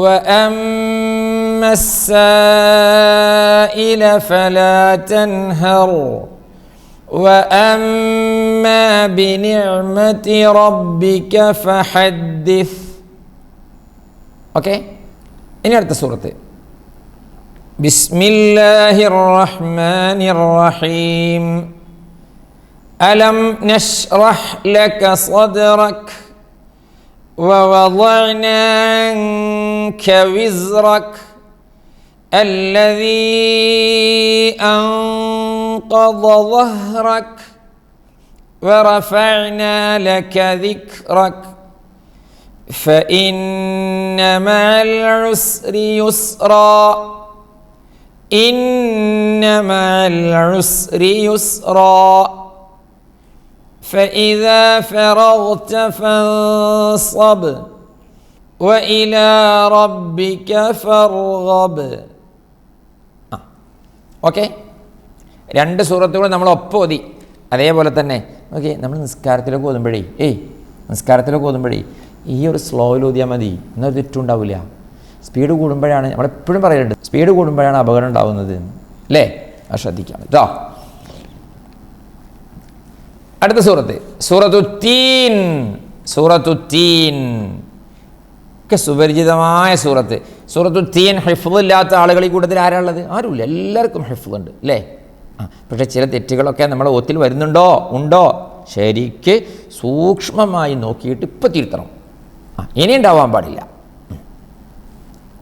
وأما السائل فلا تنهر وأما بنعمة ربك فحدث. ഓക്കെ, ഇനി അടുത്ത സൂറത്ത്. ബിസ്മില്ലാഹിർ റഹ്മാനിർ റഹീം. അലം നശ്റഹ് ലക സദ്റക് വവളഅനാ അൻക വിസ്റക് الذي أنقض ظهرك ورفعنا لك ذكرك فإن مع العسر يسرا. إن مع العسر يسرا. فإذا فرغت فانصب وإلى ربك فارغب. ഓക്കെ, രണ്ട് സൂറത്തുകൾ നമ്മൾ ഒപ്പം ഓതി. അതേപോലെ തന്നെ ഓക്കെ, നമ്മൾ നിസ്കാരത്തിലൊക്കെ ഓതുമ്പോഴേ ഈ ഒരു സ്ലോയിൽ ഓതിയാൽ മതി. എന്നൊരു തെറ്റുണ്ടാവില്ല. സ്പീഡ് കൂടുമ്പോഴാണ്, നമ്മളെപ്പോഴും പറയുന്നുണ്ട്, സ്പീഡ് കൂടുമ്പോഴാണ് അപകടം ഉണ്ടാകുന്നത്. അല്ലേ? അത് ശ്രദ്ധിക്കാം കേട്ടോ. അടുത്ത സൂറത്ത് സൂറത്തുത്തീൻ. സൂറത്തുത്തീൻ ഒക്കെ സുപരിചിതമായ സൂറത്ത്. സൂറത്തുത്തീൻ ഹിഫ്ളില്ലാത്ത ആളുകൾ ഈ കൂട്ടത്തിൽ ആരാളുള്ളത്? ആരുമില്ല, എല്ലാവർക്കും ഹിഫ്ളുണ്ട് അല്ലേ? പക്ഷേ ചില തെറ്റുകളൊക്കെ നമ്മുടെ ഒത്തിൽ വരുന്നുണ്ടോ ഉണ്ടോ ശരിക്ക് സൂക്ഷ്മമായി നോക്കിയിട്ട് ഇപ്പം തിരുത്തണം. ഇനി ഉണ്ടാവാൻ പാടില്ല.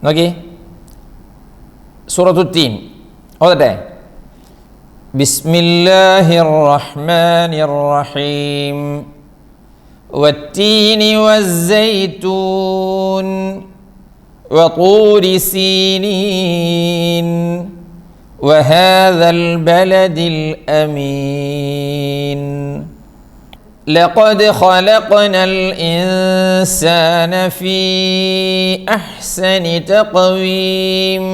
നോക്കി സൂറത്തുത്തീൻ ഓതട്ടെ. ബിസ്മില്ലാഹിർ റഹ്മാനിർ റഹീം. വത്തീനി വസ്സൈതൂൻ വതൂരി സീനീൻ വഹാദൽ ബലദിൽ അമീൻ. لقد خلقنا الإنسان في أحسن تقويم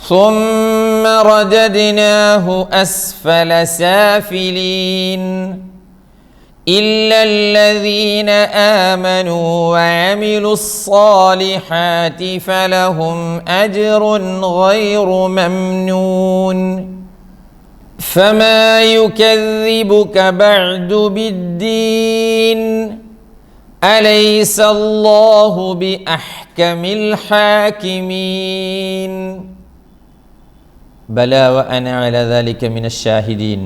ثم رددناه أسفل سافلين إلا الذين آمنوا وعملوا الصالحات فلهم أجر غير ممنون فما يكذبك بعد بالدين أليس الله بأحكم الحاكمين بلى وأنا على ذلك من الشاهدين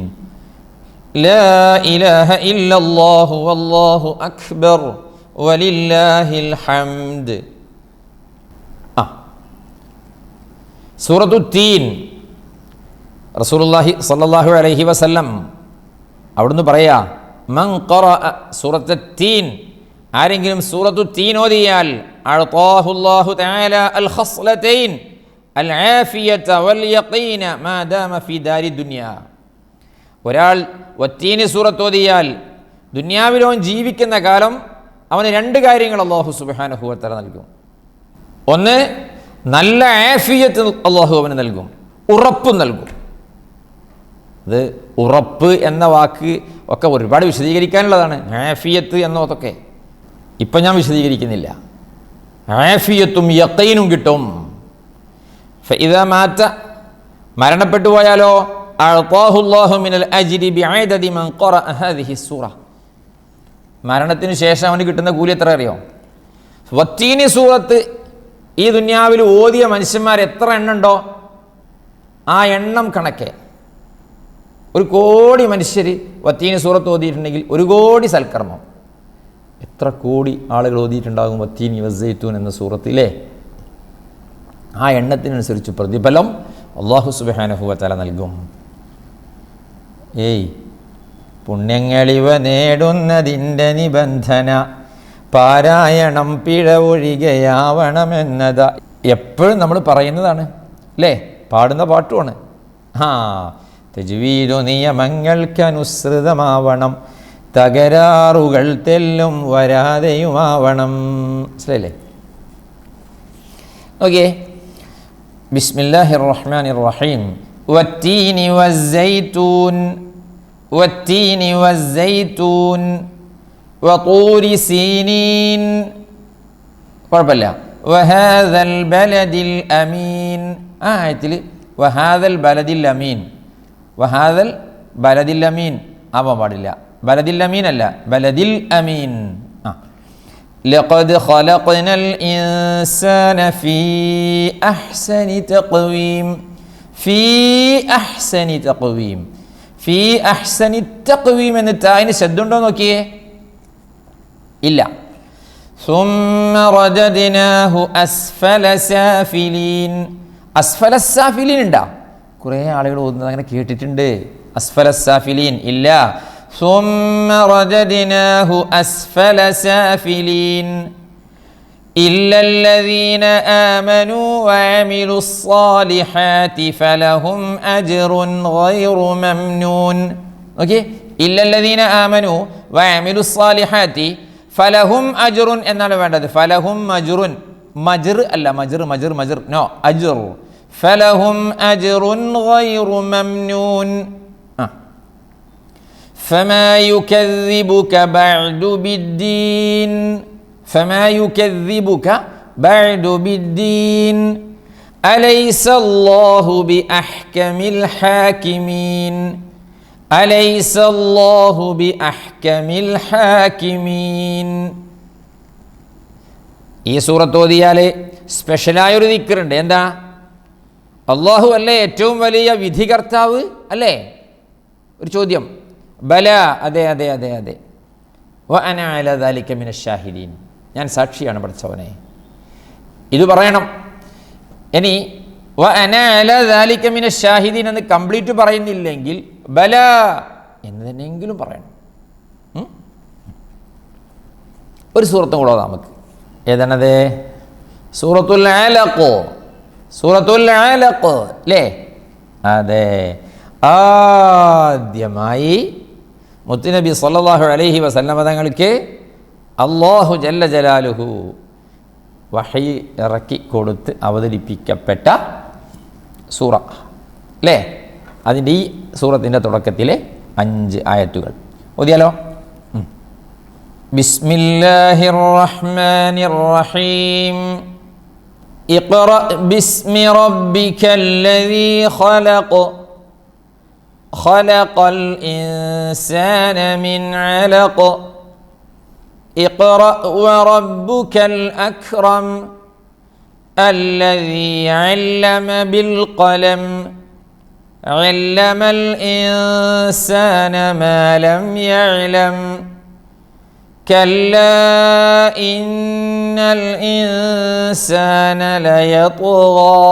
لا إله إلا الله والله أكبر ولله الحمد. سورة التين റസൂലുള്ളാഹി സ്വല്ലല്ലാഹു അലൈഹി വസല്ലം അവിടുന്ന് പറയാ, മൻ ഖറഅ സൂറത്തുത്തീൻ, ആരെങ്കിലും സൂറത്തുത്തീൻ ഓതിയാൽ അഅതാഹുല്ലാഹു തആല അൽ ഖസ്ലതൈൻ അൽ ആഫിയത വൽ യഖീന മാ ദാമ ഫീ ദാരി ദുനിയ. ഒരാൾ വത്തീൻ സൂറത്ത് ഓതിയാൽ ദുനിയാവിലോ ജീവിക്കുന്ന കാലം അവന് രണ്ട് കാര്യങ്ങൾ അല്ലാഹു സുബ്ഹാനഹു വ തആല നൽകും. ഒന്ന്, നല്ല ആഫിയത്ത് അല്ലാഹു അവന് നൽകും, ഉറപ്പ് നൽകും. അത് ഉറപ്പ് എന്ന വാക്ക് ഒക്കെ ഒരുപാട് വിശദീകരിക്കാനുള്ളതാണ്. ആഫിയത്ത് എന്നതൊക്കെ ഇപ്പം ഞാൻ വിശദീകരിക്കുന്നില്ല. ആഫിയത്തും യഖീനും കിട്ടും. ഫഇദാ മാത, മരണപ്പെട്ടു പോയാലോ അഅതാഹുല്ലാഹു മിനൽ അജ്രി ബിഅദദി മൻ ഖറഅ ഹാദിഹി സൂറ. മരണത്തിന് ശേഷം അവന് കിട്ടുന്ന കൂലി എത്ര അറിയോ? വത്തീനി സൂറത്ത് ഈ ദുനിയാവിൽ ഓതിയ മനുഷ്യന്മാർ എത്ര എണ്ണുണ്ടോ ആ എണ്ണം കണക്കെ 1 കോടി മനുഷ്യർ വത്തീനി സൂറത്ത് ഓതിയിട്ടുണ്ടെങ്കിൽ 1 കോടി സൽക്കർമ്മം. എത്ര കോടി ആളുകൾ ഓതിയിട്ടുണ്ടാകും വത്തീനി വസ്സൈത്തൂൻ എന്ന സൂറത്തിലെ? ആ എണ്ണത്തിനനുസരിച്ച് പ്രതിഫലം അല്ലാഹു സുബ്ഹാനഹു വ തആല നൽകും. പുണ്യങ്ങളിവ നേടുന്നതിൻ്റെ നിബന്ധന പാരായണം പിഴ ഒഴികയാവണമെന്നതാ. എപ്പോഴും നമ്മൾ പറയുന്നതാണ് അല്ലേ? പാടുന്ന പാട്ടുമാണ്. തജ്വീദു നിയമങ്ങൾക്കനുസൃതമാവണം, തകരാറുകൾ തെല്ലും വരാതെയുമാവണം. മനസ്സിലായില്ലേ? ഓക്കെ. ബിസ്മില്ലാഹിർ റഹ്മാനിർ റഹീം. വത്തീനി വസ്സൈതൂൻ വത്തീനി വസ്സൈതൂൻ വതൂരി സീനീൻ. കുഴപ്പമില്ല. വഹാദൽ ബലദിൽ അമീൻ. ആ ആയത്തിൽ വഹാദൽ ബലദിൽ അമീൻ, വഹാദൽ ബലദിൽ അമീൻ ആവാൻ പാടില്ല. ബലദിൽ അമീൻ അല്ല, ബലദിൽ അമീൻ. ലഖദ് ഖലഖ്നൽ ഇൻസാന ഫീ അഹ്സനി തഖ്വീം. ഫീ അഹ്സനി തഖ്വീം. ഫീ അഹ്സനി തഖ്വീം എന്ന് തായിന് ശബ്ദമുണ്ടോ നോക്കിയേ? ഇല്ല. സുമ്മ റദദ്നാഹു അസ്ഫല സാഫിലീൻ. അസ്ഫല സാഫിലീൻ ഉണ്ടാ? കുറേ ആളുകൾ ഓതുന്നത് അങ്ങനെ കേട്ടിട്ടുണ്ട്. അസ്ഫല സാഫിലീൻ ഇല്ല. സുമ്മ റദദ്നാഹു അസ്ഫല സാഫിലീൻ ഇല്ലല്ലദീന ആമനൂ വഅമിലുസ് സ്വാലിഹാതി ഫലഹും അജ്റുൻ ഗൈറു മംനൂൻ. ഓക്കേ, ഇല്ലല്ലദീന ആമനൂ വഅമിലുസ് സ്വാലിഹാതി ഫലഹും അജ്റുൻ എന്നാണ് വേണ്ടത്. ഫലഹും അജ്റുൻ, മജ്ർ അല്ല, മജ്ർ മജ്ർ മജ്ർ നോ, അജ്ർ. ഫലഹും അജ്റുൻ ഗൈറു മംനൂൻ. ഫമാ യുകദ്ദിബുക ബഅദു ബിദ്ദീൻ. ഫമാ യുകദ്ദിബുക ബഅദു ബിദ്ദീൻ അലൈസല്ലാഹു ബിഅഹ്കമിൽ ഹാകിമീൻ. അലൈസല്ലാഹു ബിഅഹ്കമിൽ ഹാകിമീൻ. ഈ സൂറത്ത് ഓതിയാൽ സ്പെഷ്യലായൊരു ദിക്റുണ്ട്. എന്താ? അള്ളാഹു അല്ലേ ഏറ്റവും വലിയ വിധികർത്താവ് അല്ലേ? ഒരു ചോദ്യം. ബല, അതെ അതെ അതെ അതെ. വ അന അലാ ദാലിക മിനശ് ഷാഹിദീൻ, ഞാൻ സാക്ഷിയാണ് പഠിച്ചവനെ. ഇത് പറയണം. ഇനി വ അന അലാ ദാലിക മിനശ് ഷാഹിദീൻ എന്ന് കംപ്ലീറ്റ് പറയുന്നില്ലെങ്കിൽ ബല എന്ന് തന്നെയെങ്കിലും പറയണം. ഒരു സൂറത്തും കൂടെ നമുക്ക്. ഏതാണത്? സൂറത്തുൽ അലഖ്. സൂറത്തുൽ അലഖ് അല്ലേ? അതെ. ആദ്യമായി മുത്തുനബി സല്ലല്ലാഹു അലൈഹി വസല്ലമ തങ്ങൾക്ക് അല്ലാഹു ജല്ല ജലാലുഹു വഹി ഇറക്കി കൊടുത്ത് അവതരിപ്പിക്കപ്പെട്ട സൂറ അല്ലേ? അതിൻ്റെ ഈ സൂറത്തിൻ്റെ തുടക്കത്തിലെ 5 ആയത്തുകൾ ഓതിയാലോ? ബിസ്മില്ലാഹിർ റഹ്മാനിർ റഹീം. ഇഖ്റ ബിസ്മി റബ്ബിക്കല്ലദീ ഖലഖ്. ഖലഖൽ ഇൻസാന മിൻ അലഖ്. ഇഖ്റ വറബ്ബുക്കൽ അക്രം. അല്ലദീ അല്ലമ ബിൽ ഖലം. അല്ലമൽ ഇൻസാന മാ ലം യഅലം. كلا إن الإنسان ليطغى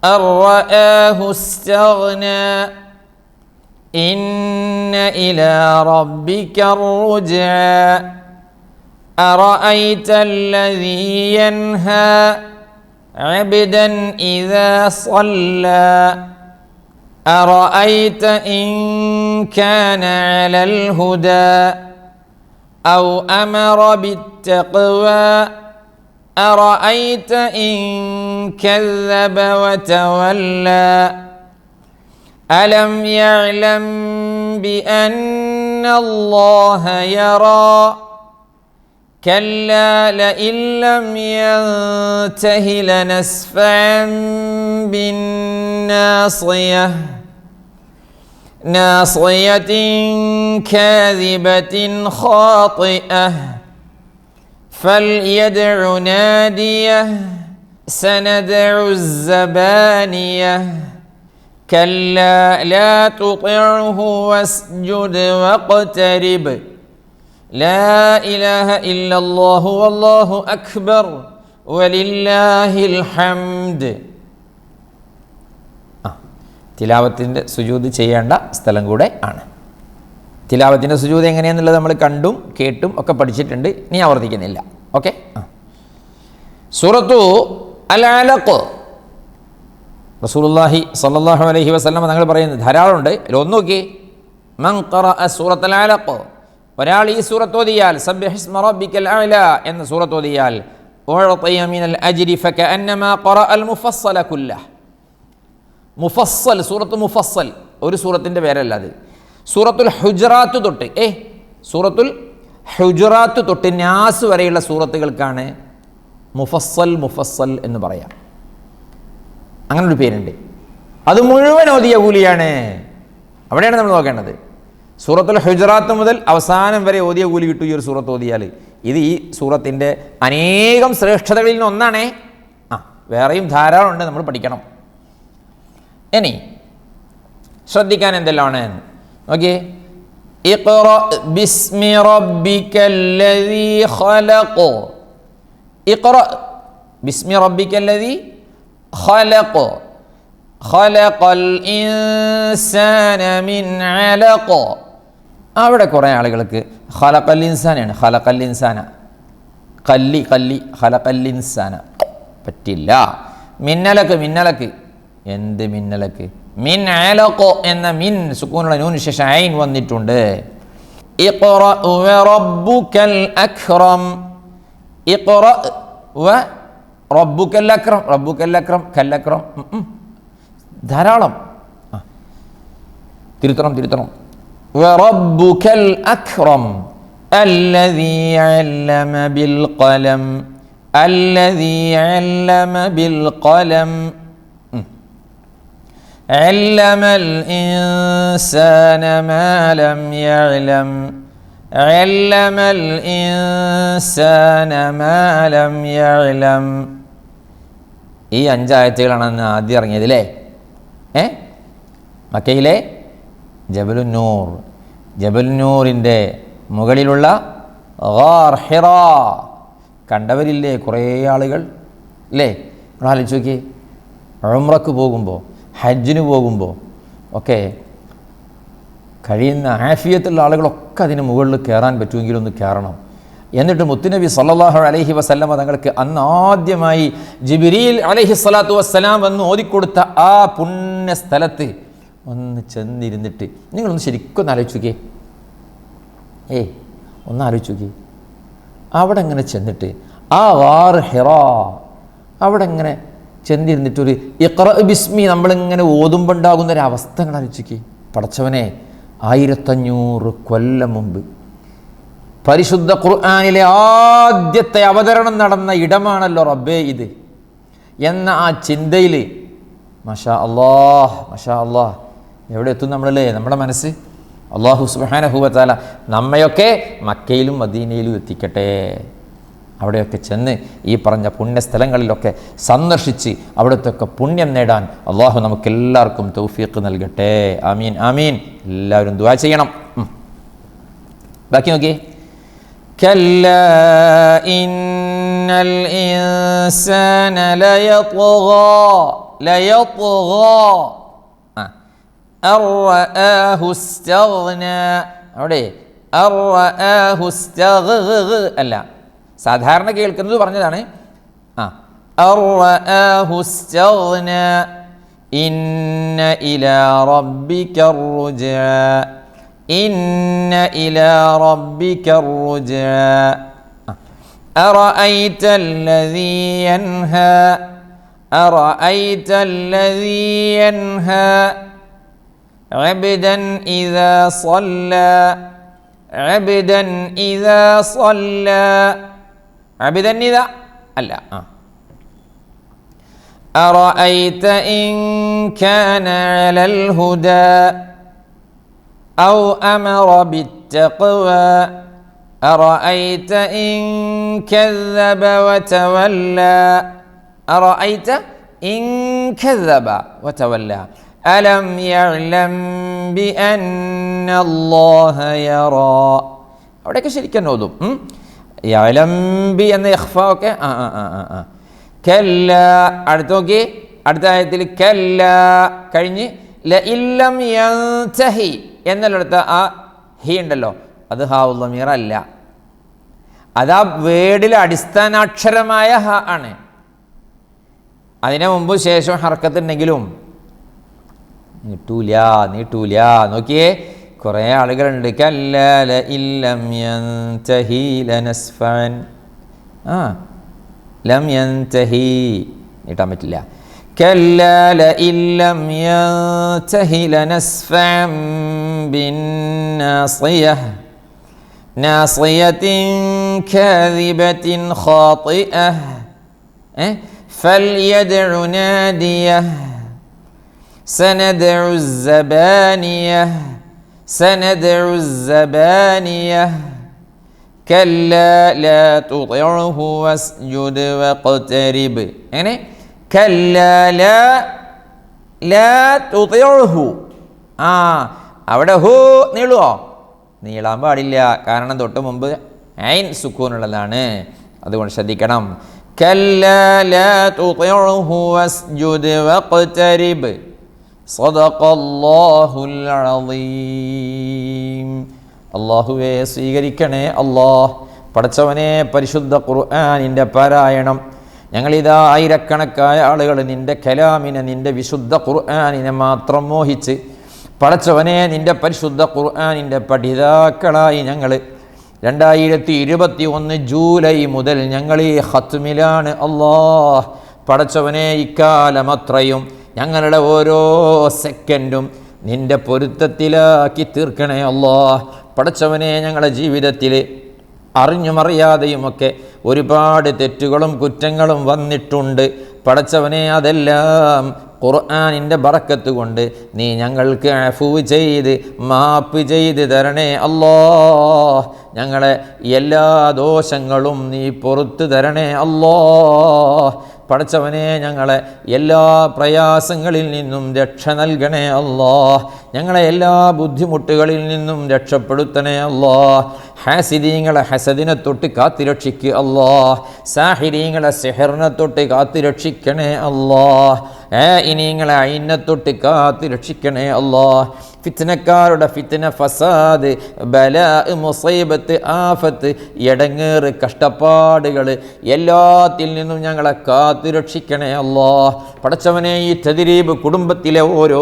أن رآه استغنى إن إلى ربك الرجعى أرأيت الذي ينهى عبدا إذا صلى أرأيت إن كان على الهدى أو أمر بالتقوى أرأيت إن كذب وتولى ألم يعلم بأن الله يرى كلا لئن لم ينته لنسفعا بالناصية ناصية كاذبة خاطئة فليدع ناديه سندع الزبانية كلا لا تطعه واسجد واقترب لا إله إلا الله والله أكبر ولله الحمد. തിലാവത്തിൻ്റെ സുജൂദ് ചെയ്യേണ്ട സ്ഥലം കൂടെ ആണ്. തിലാവത്തിൻ്റെ സുജൂദ് എങ്ങനെയാണെന്നുള്ളത് നമ്മൾ കണ്ടും കേട്ടും ഒക്കെ പഠിച്ചിട്ടുണ്ട്. ഇനി ആവർത്തിക്കുന്നില്ല. ഓക്കെ. സൂറത്തു അൽ അലഖ് റസൂലുള്ളാഹി സ്വല്ലല്ലാഹു അലൈഹി വസല്ലം തങ്ങൾ പറയുന്നത് ധാരാളമുണ്ട്. ഒന്ന് നോക്കി. മൻ ഖറഅ സൂറത്തുൽ അലഖ്, ഒരാൾ ഈ സൂറത്ത് ഓതിയാൽ സബ്ബിഹിസ്മ റബ്ബിക്കൽ അഅല എന്ന സൂറത്ത് ഓതിയാൽ ഉഅ്തിയ മിനൽ അജ്രി ഫകഅന്നമാ ഖറഅൽ മുഫസ്സല കുല്ലഹ്. മുഫസ്സൽ, സൂറത്ത് മുഫസ്സൽ ഒരു സൂറത്തിൻ്റെ പേരല്ല അത്. സൂറത്തുൽ ഹുജറാത്ത് തൊട്ട് സൂറത്തുൽ ഹുജറാത്ത് തൊട്ട് നാസ് വരെയുള്ള സൂറത്തുകൾക്കാണ് മുഫസ്സൽ എന്ന് പറയാം. അങ്ങനൊരു പേരുണ്ട്. അത് മുഴുവൻ ഓതിയ കൂലിയാണ്. അവിടെയാണ് നമ്മൾ നോക്കേണ്ടത്. സൂറത്തുൽ ഹുജറാത്ത് മുതൽ അവസാനം വരെ ഓതിയ കൂലി കിട്ടും ഈ ഒരു സൂറത്ത് ഓതിയാൽ. ഇത് ഈ സൂറത്തിൻ്റെ അനേകം ശ്രേഷ്ഠതകളിൽ നിന്ന് ഒന്നാണേ. വേറെയും ധാരാളം ഉണ്ട്, നമ്മൾ പഠിക്കണം. ഇനി ശ്രദ്ധിക്കാൻ എന്തെല്ലാമാണ് നോക്കിയേ. ഇഖ്റ ബിസ്മി റബ്ബിക്കല്ലദീ ഖലഖ്. ഇഖ്റ ബിസ്മി റബ്ബിക്കല്ലദീ ഖലഖ്. ഖലഖൽ ഇൻസാന മിൻ അലഖ്. അവിടെ കുറേ ആളുകൾക്ക് ഖലഖൽ ഇൻസാനാണ്. ഖലഖൽ ഇൻസാന കല്ലി ഖലഖൽ ഇൻസാന പറ്റില്ല. മിന്നലക്ക് എന്ത് മിന്നലക്ക്? മിൻ അലഖ് എന്ന മിൻ സുക്കൂനുള്ള നൂന് ശേഷം ഐൻ വന്നിട്ടുണ്ട്. ഇഖ്റ വറബ്ബുക്കൽ അക്രം. ഇഖ്റ വ റബ്ബുക്കൽ അക്രം. റബ്ബുക്കൽ അക്രം കല്ലക്രം ധാരാളം. തിരുത്തണം. വറബ്ബുക്കൽ അക്രം അല്ലദീ അല്ലമ ബിൽ ഖലം അല്ലദീ അല്ലമ ബിൽ ഖലം അല്ലമൽ ഇൻസാന മാ ലം യഅലം അല്ലമൽ ഇൻസാന മാ ലം യഅലം. ഈ 5 ആയത്തുകളാണ് അന്ന് ആദ്യം ഇറങ്ങിയത് അല്ലേ? മക്കയിലെ ജബലുന്നൂർ, ജബലുന്നൂറിൻ്റെ മുകളിലുള്ള ഗാർ ഹിറാ കണ്ടവരില്ലേ കുറേ ആളുകൾ അല്ലേ? നിങ്ങൾ ആലോചിച്ച് നോക്കി, ഉംറക്ക് പോകുമ്പോൾ ഹജ്ജിന് പോകുമ്പോൾ ഒക്കെ കഴിയുന്ന ആഫിയത്തുള്ള ആളുകളൊക്കെ അതിന് മുകളിൽ കയറാൻ പറ്റുമെങ്കിലും ഒന്ന് കയറണം. എന്നിട്ട് മുത്തുനബി സല്ലല്ലാഹു അലൈഹി വസല്ലമ തങ്ങൾക്ക് അന്ന് ആദ്യമായി ജിബ്രീൽ അലൈഹി സ്വലാത്തു വസ്സലാം വന്ന് ഓതിക്കൊടുത്ത ആ പുണ്യ സ്ഥലത്ത് ഒന്ന് ചെന്നിരുന്നിട്ട് നിങ്ങളൊന്ന് ശരിക്കൊന്ന് ആലോചിച്ച് നോക്കിയേ. ഒന്ന് ആലോചിച്ച് നോക്കി, അവിടെ ഇങ്ങനെ ചെന്നിട്ട് ആ ഗാർ ഹിറാ അവിടെ ഇങ്ങനെ ചെന്നിരുന്നിട്ടൊരു ഇഖ്റ ബിസ്മി നമ്മളിങ്ങനെ ഓതുമ്പോൾ ഉണ്ടാകുന്നൊരവസ്ഥ ഇങ്ങനെ ആലോചിക്ക്. പടച്ചവനെ, 1500 കൊല്ലം മുമ്പ് പരിശുദ്ധ ഖുർആനിലെ ആദ്യത്തെ അവതരണം നടന്ന ഇടമാണല്ലോ റബ്ബേ ഇത് എന്ന ആ ചിന്തയിൽ മാഷാ അല്ലാഹ്, മാഷാ അല്ലാഹ്, എവിടെ എത്തും നമ്മളല്ലേ? നമ്മുടെ മനസ്സ് അല്ലാഹു സുബ്ഹാനഹു വ തആല നമ്മയൊക്കെ മക്കയിലും മദീനയിലും എത്തിക്കട്ടെ. അവിടെയൊക്കെ ചെന്ന് ഈ പറഞ്ഞ പുണ്യസ്ഥലങ്ങളിലൊക്കെ സന്ദർശിച്ച് അവിടത്തൊക്കെ പുണ്യം നേടാൻ അല്ലാഹു നമുക്കെല്ലാവർക്കും തൗഫീഖ് നൽകട്ടെ. ആമീൻ ആമീൻ. എല്ലാവരും ദുആ ചെയ്യണം. ബാക്കി നോക്കി. കല്ലാ ഇന്നൽ ഇൻസാന ലയത്ഗാ അർറആഹു ഇസ്തഗ്നാ. അവിടെ അർറആഹു അല്ല, സാധാരണ കേൾക്കുന്നത് പറഞ്ഞതാണ്. അർറആഹു ഇസ്തഗ്നാ ഇന്ന ഇലാ റബ്ബിക റുജ്ആ ഇന്ന ഇലാ റബ്ബിക റുജ്ആ അറഅയ്ത അല്ലദീ യൻഹാ അറഅയ്ത അല്ലദീ യൻഹാ عبدا إذا صلى عبدا إذا صلى عبدا إذا ألا أرأيت إن كان على الهدى أو أمر بالتقوى أرأيت إن كذب وتولى أرأيت إن كذب وتولى ألم يعلم بأن الله يرى. അവിടെയൊക്കെ ശരിക്കും ഓതും. യഅലം ബി എന്ന ഇഖ്ഫ ഒക്കെ കല്ല. അടുത്ത് നോക്കി, അടുത്ത ആയത്തിൽ കല്ല കഴിഞ്ഞ് ലഇല്ലം യൻതഹി എന്നുള്ളടുത്ത ആ ഹി ഉണ്ടല്ലോ, അത് ഹാഉൽ ളമീർ അല്ല, അത് ആ വേർഡിലെ അടിസ്ഥാനാക്ഷരമായ ഹ ആണ്. അതിന് മുമ്പ് ശേഷം ഹർക്കത്ത് ഉണ്ടെങ്കിലും നീട്ടൂല. നോക്കിയേ, കുറേ ആളുകളുണ്ട്. കല്ലാ ലഇല്ലം യൻതഹി ലനസ്ഫഅൻ. ലം യൻതഹി നീട്ടാൻ പറ്റില്ല. കല്ലാ ലഇല്ലം യൻതഹി ലനസ്ഫഅൻ ബിന്നാസിയഹ നാസിയത്തിൻ കാദിബത്തിൻ ഖാതിഅഹ ഫൽയദ്ഉ നാദിയഹ سندع الزبانية كلا لا تطعه واسجد واقترب. يعني كلا لا تطعه. അവിടെ ഹു നീളുവോ? നീളാൻ പാടില്ല, കാരണം തൊട്ട് മുമ്പ് ഐൻ സുക്കൂനുള്ളതാണ്. അതുകൊണ്ട് ശ്രദ്ധിക്കണം. കല്ലാ ലാ തുതിഉഹു വസ്ജുദ് വഖ്തരിബ്. സദഖല്ലാഹുൽ അളീം. അല്ലാഹുവേ സ്വീകരിക്കണേ അല്ലാഹ്. പടച്ചവനെ, പരിശുദ്ധ ഖുർആനിൻ്റെ പാരായണം ഞങ്ങളിതാ ആയിരക്കണക്കായ ആളുകൾ നിൻ്റെ കലാമിനെ, നിൻ്റെ വിശുദ്ധ ഖുർആനിനെ മാത്രം മോഹിച്ച് പടച്ചവനെ നിൻ്റെ പരിശുദ്ധ ഖുർആനിൻ്റെ പഠിതാക്കളായി ഞങ്ങൾ 2021 ജൂലൈ മുതൽ ഞങ്ങൾ ഈ ഖത്മിലാണ് അല്ലാഹ്. പടച്ചവനെ, ഇക്കാലമത്രയും ഞങ്ങളുടെ ഓരോ സെക്കൻഡും നിൻ്റെ പൊരുത്തത്തിലാക്കി തീർക്കണേ അല്ലാഹ്. പടച്ചവനെ, ഞങ്ങളുടെ ജീവിതത്തിൽ അറിഞ്ഞുമറിയാതെയുമൊക്കെ ഒരുപാട് തെറ്റുകളും കുറ്റങ്ങളും വന്നിട്ടുണ്ട്. പടച്ചവനെ, അതെല്ലാം ഖുർആനിൻ്റെ ബറക്കത്ത് കൊണ്ട് നീ ഞങ്ങൾക്ക് അഫൂ ചെയ്ത് മാപ്പ് ചെയ്ത് തരണേ അല്ലാഹ്. ഞങ്ങളെ എല്ലാ ദോഷങ്ങളും നീ പുറത്തു തരണേ അല്ലാഹ്. പടച്ചവനെ, ഞങ്ങളെ എല്ലാ പ്രയാസങ്ങളിൽ നിന്നും രക്ഷ നൽകണേ അല്ലാഹ്. ഞങ്ങളെ എല്ലാ ബുദ്ധിമുട്ടുകളിൽ നിന്നും രക്ഷപ്പെടുത്തണേ അല്ലാഹ്. ഹാസിദീങ്ങളെ ഹസദിനെ തൊട്ട് കാത്തിരക്ഷിക്കുക അല്ലാഹ്. സാഹിരീങ്ങളെ സിഹറിനെ തൊട്ട് കാത്തിരക്ഷിക്കണേ അല്ലാഹ്. ഇനിങ്ങളെ ഐനെ തൊട്ട് കാത്തിരക്ഷിക്കണേ അല്ലാഹ്. ഫിത്നക്കാരുടെ ഫിത്ന, ഫസാദ്, ബലാ, മുസൈബത്ത്, ആഫത്ത്, എടങ്ങേറ്, കഷ്ടപ്പാടുകൾ എല്ലാത്തിൽ നിന്നും ഞങ്ങളെ കാത്തുരക്ഷിക്കണേ അല്ലാഹ്. പടച്ചവനെ, ഈ തദ്രീബ് കുടുംബത്തിലെ ഓരോ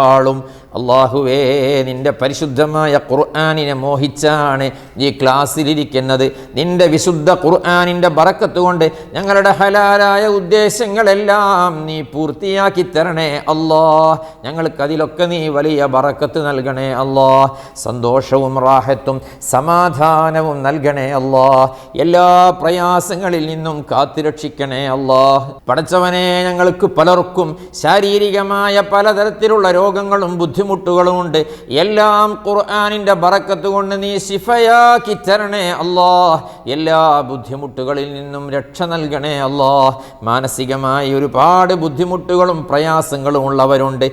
ആളും അല്ലാഹുവേ നിൻ്റെ പരിശുദ്ധമായ ഖുർആനിനെ മോഹിച്ചാണ് ഈ ക്ലാസ്സിലിരിക്കുന്നത്. നിൻ്റെ വിശുദ്ധ ഖുർആനിൻ്റെ ബറക്കത്ത് കൊണ്ട് ഞങ്ങളുടെ ഹലാലായ ഉദ്ദേശങ്ങളെല്ലാം നീ പൂർത്തിയാക്കി തരണേ അല്ലാഹ്. ഞങ്ങൾക്കതിലൊക്കെ നീ വലിയ ബറക്കത്ത് നൽകണേ അല്ലാഹ്. സന്തോഷവും റാഹത്തും സമാധാനവും നൽകണേ അല്ലാഹ്. എല്ലാ പ്രയാസങ്ങളിൽ നിന്നും കാത്തുരക്ഷിക്കണേ അല്ലാഹ്. പടച്ചവനെ, ഞങ്ങൾക്ക് പലർക്കും ശാരീരികമായ പലതരത്തിലുള്ള രോഗങ്ങളും ബുദ്ധിമുട്ടുകളുമുണ്ട്. എല്ലാം ഖുർആനിൻ്റെ ബറക്കത്ത് കൊണ്ട് നീ ശിഫയാക്കി തരണേ അല്ലാഹ്. എല്ലാ ബുദ്ധിമുട്ടുകളിൽ നിന്നും രക്ഷ നൽകണേ അല്ലാഹ്. മാനസികമായി ഒരുപാട് ബുദ്ധിമുട്ടുകളും പ്രയാസങ്ങളും ഉള്ളവരുണ്ട്.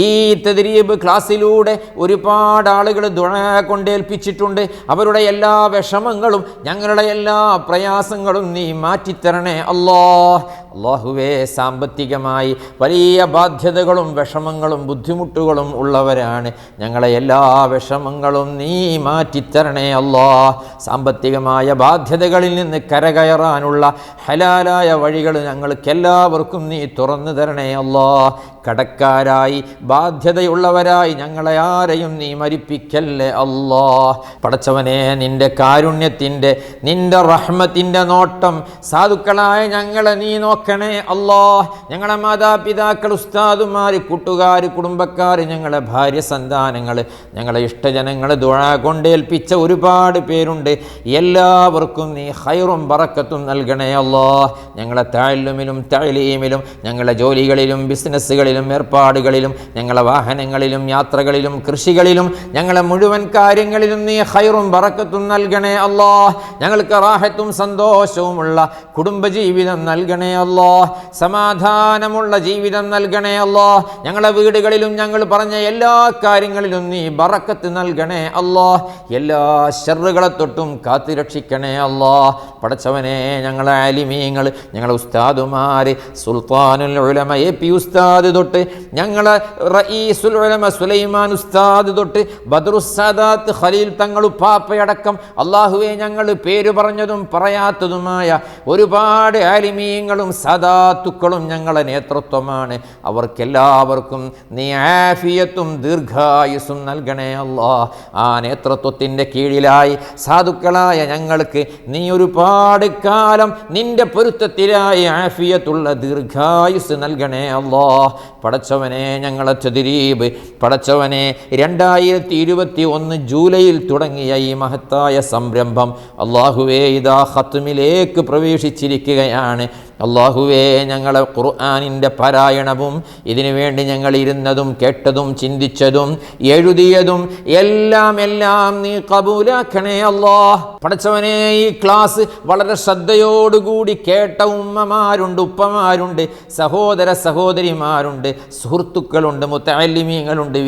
ഈ തദ്രീബ് ക്ലാസ്സിലൂടെ ഒരുപാട് ആളുകൾ ദുആ കൊണ്ടേൽപ്പിച്ചിട്ടുണ്ട്. അവരുടെ എല്ലാ വിഷമങ്ങളും ഞങ്ങളുടെ എല്ലാ പ്രയാസങ്ങളും നീ മാറ്റിത്തരണേ അല്ലാഹ്. അല്ലാഹുവേ, സാമ്പത്തികമായി വലിയ ബാധ്യതകളും വിഷമങ്ങളും ബുദ്ധിമുട്ടുകളും ഉള്ളവരാണ്. ഞങ്ങളെ എല്ലാ വിഷമങ്ങളും നീ മാറ്റിത്തരണേ അല്ലാഹ്. സാമ്പത്തികമായ ബാധ്യതകളിൽ നിന്ന് കരകയറാനുള്ള ഹലാലായ വഴികൾ ഞങ്ങൾക്കെല്ലാവർക്കും നീ തുറന്നു തരണേ അല്ലാഹ്. കടക്കാരായി ബാധ്യതയുള്ളവരായി ഞങ്ങളെ ആരെയും നീ മരിപ്പിക്കല്ലേ അല്ലാഹ്. പടച്ചവനെ, നിൻ്റെ കാരുണ്യത്തിൻ്റെ നിൻ്റെ റഹ്മത്തിൻ്റെ നോട്ടം സാധുക്കളായ ഞങ്ങളെ നീ നോക്കണേ അല്ലാഹ്. ഞങ്ങളെ മാതാപിതാക്കൾ, ഉസ്താദുമാർ, കൂട്ടുകാർ, കുടുംബക്കാർ, ഞങ്ങളെ ഭാര്യ, സന്താനങ്ങൾ, ഞങ്ങളെ ഇഷ്ടജനങ്ങൾ, ദുആ കൊണ്ടേൽപ്പിച്ച ഒരുപാട് പേരുണ്ട്. എല്ലാവർക്കും നീ ഖൈറും ബറക്കത്തും നൽകണേ അല്ലാഹ്. ഞങ്ങളെ തഅല്ലുമിലും തഅലീമിലും ഞങ്ങളെ ജോലികളിലും ബിസിനസ്സുകളിലും ഏർപ്പാടുകളിലും ഞങ്ങളെ വാഹനങ്ങളിലും യാത്രകളിലും കൃഷികളിലും ഞങ്ങളെ മുഴുവൻ കാര്യങ്ങളിലും നീ ഖൈറും ബറക്കത്തും നൽകണേ അല്ലാഹ്. ഞങ്ങൾക്ക് റാഹത്തും സന്തോഷവുമുള്ള കുടുംബജീവിതം നൽകണേ അല്ലാഹ്. സമാധാനമുള്ള ജീവിതം നൽകണേ അല്ലാഹ്. ഞങ്ങളെ വീടുകളിലും ഞങ്ങൾ പറഞ്ഞ എല്ലാ കാര്യങ്ങളിലും നീ ബറക്കത്ത് നൽകണേ അല്ലാഹ്. എല്ലാ ശർറുകളെ തൊട്ടും കാത്തുരക്ഷിക്കണേ അല്ലാഹ്. പടച്ചവനെ, ഞങ്ങളെ ആലിമീങ്ങൾ, ഞങ്ങളെ ഉസ്താദുമാര്, സുൽത്താനുൽ ഉലമ എ.പി. ഉസ്താദ് തൊട്ട് ഞങ്ങളെ റഈസുൽ ഉലമ സുലൈമാൻ ഉസ്താദ് തൊട്ട് ബദ്റുസ്സാദാത്ത് ഖലീൽ തങ്ങൾ ഉപ്പാപ്പയടക്കം അല്ലാഹുവേ, ഞങ്ങൾ പേര് പറഞ്ഞതും പറയാത്തതുമായ ഒരുപാട് ആലിമീങ്ങളും സദാത്തുക്കളും ഞങ്ങളെ നേതൃത്വമാണ്. അവർക്കെല്ലാവർക്കും നീ ആഫിയത്തും ദീർഘായുസ്സും നൽകണേ അല്ലാഹ്. ആ നേതൃത്വത്തിൻ്റെ കീഴിലായി സാധുക്കളായ ഞങ്ങൾക്ക് നീ ഒരുപാട് കാലം നിന്റെ പൊരുത്തത്തിലായി ആഫിയത്തുള്ള ദീർഘായുസ് നൽകണേ അല്ലാഹ്. പടച്ചവനെ, ഞങ്ങളെ തദ്രീബ് പടച്ചവനെ 2021 ജൂലൈയിൽ തുടങ്ങിയ ഈ മഹത്തായ സംരംഭം അല്ലാഹുവേ ഇതാ ഖത്മിലേക്ക് പ്രവേശിച്ചിരിക്കുകയാണ്. അല്ലാഹുവേ, ഞങ്ങളെ ഖുർആനിൻ്റെ പാരായണവും ഇതിനു വേണ്ടി ഞങ്ങൾ ഇരുന്നതും കേട്ടതും ചിന്തിച്ചതും എഴുതിയതും എല്ലാം നീ കബൂലാക്കണേ അല്ലാഹ്. പടച്ചവനെ, ഈ ക്ലാസ് വളരെ ശ്രദ്ധയോടുകൂടി കേട്ട ഉമ്മമാരുണ്ട്, ഉപ്പമാരുണ്ട്, സഹോദര സഹോദരിമാരുണ്ട്, സുഹൃത്തുക്കളുണ്ട്, മുതഅല്ലിമീങ്ങളുണ്ട്,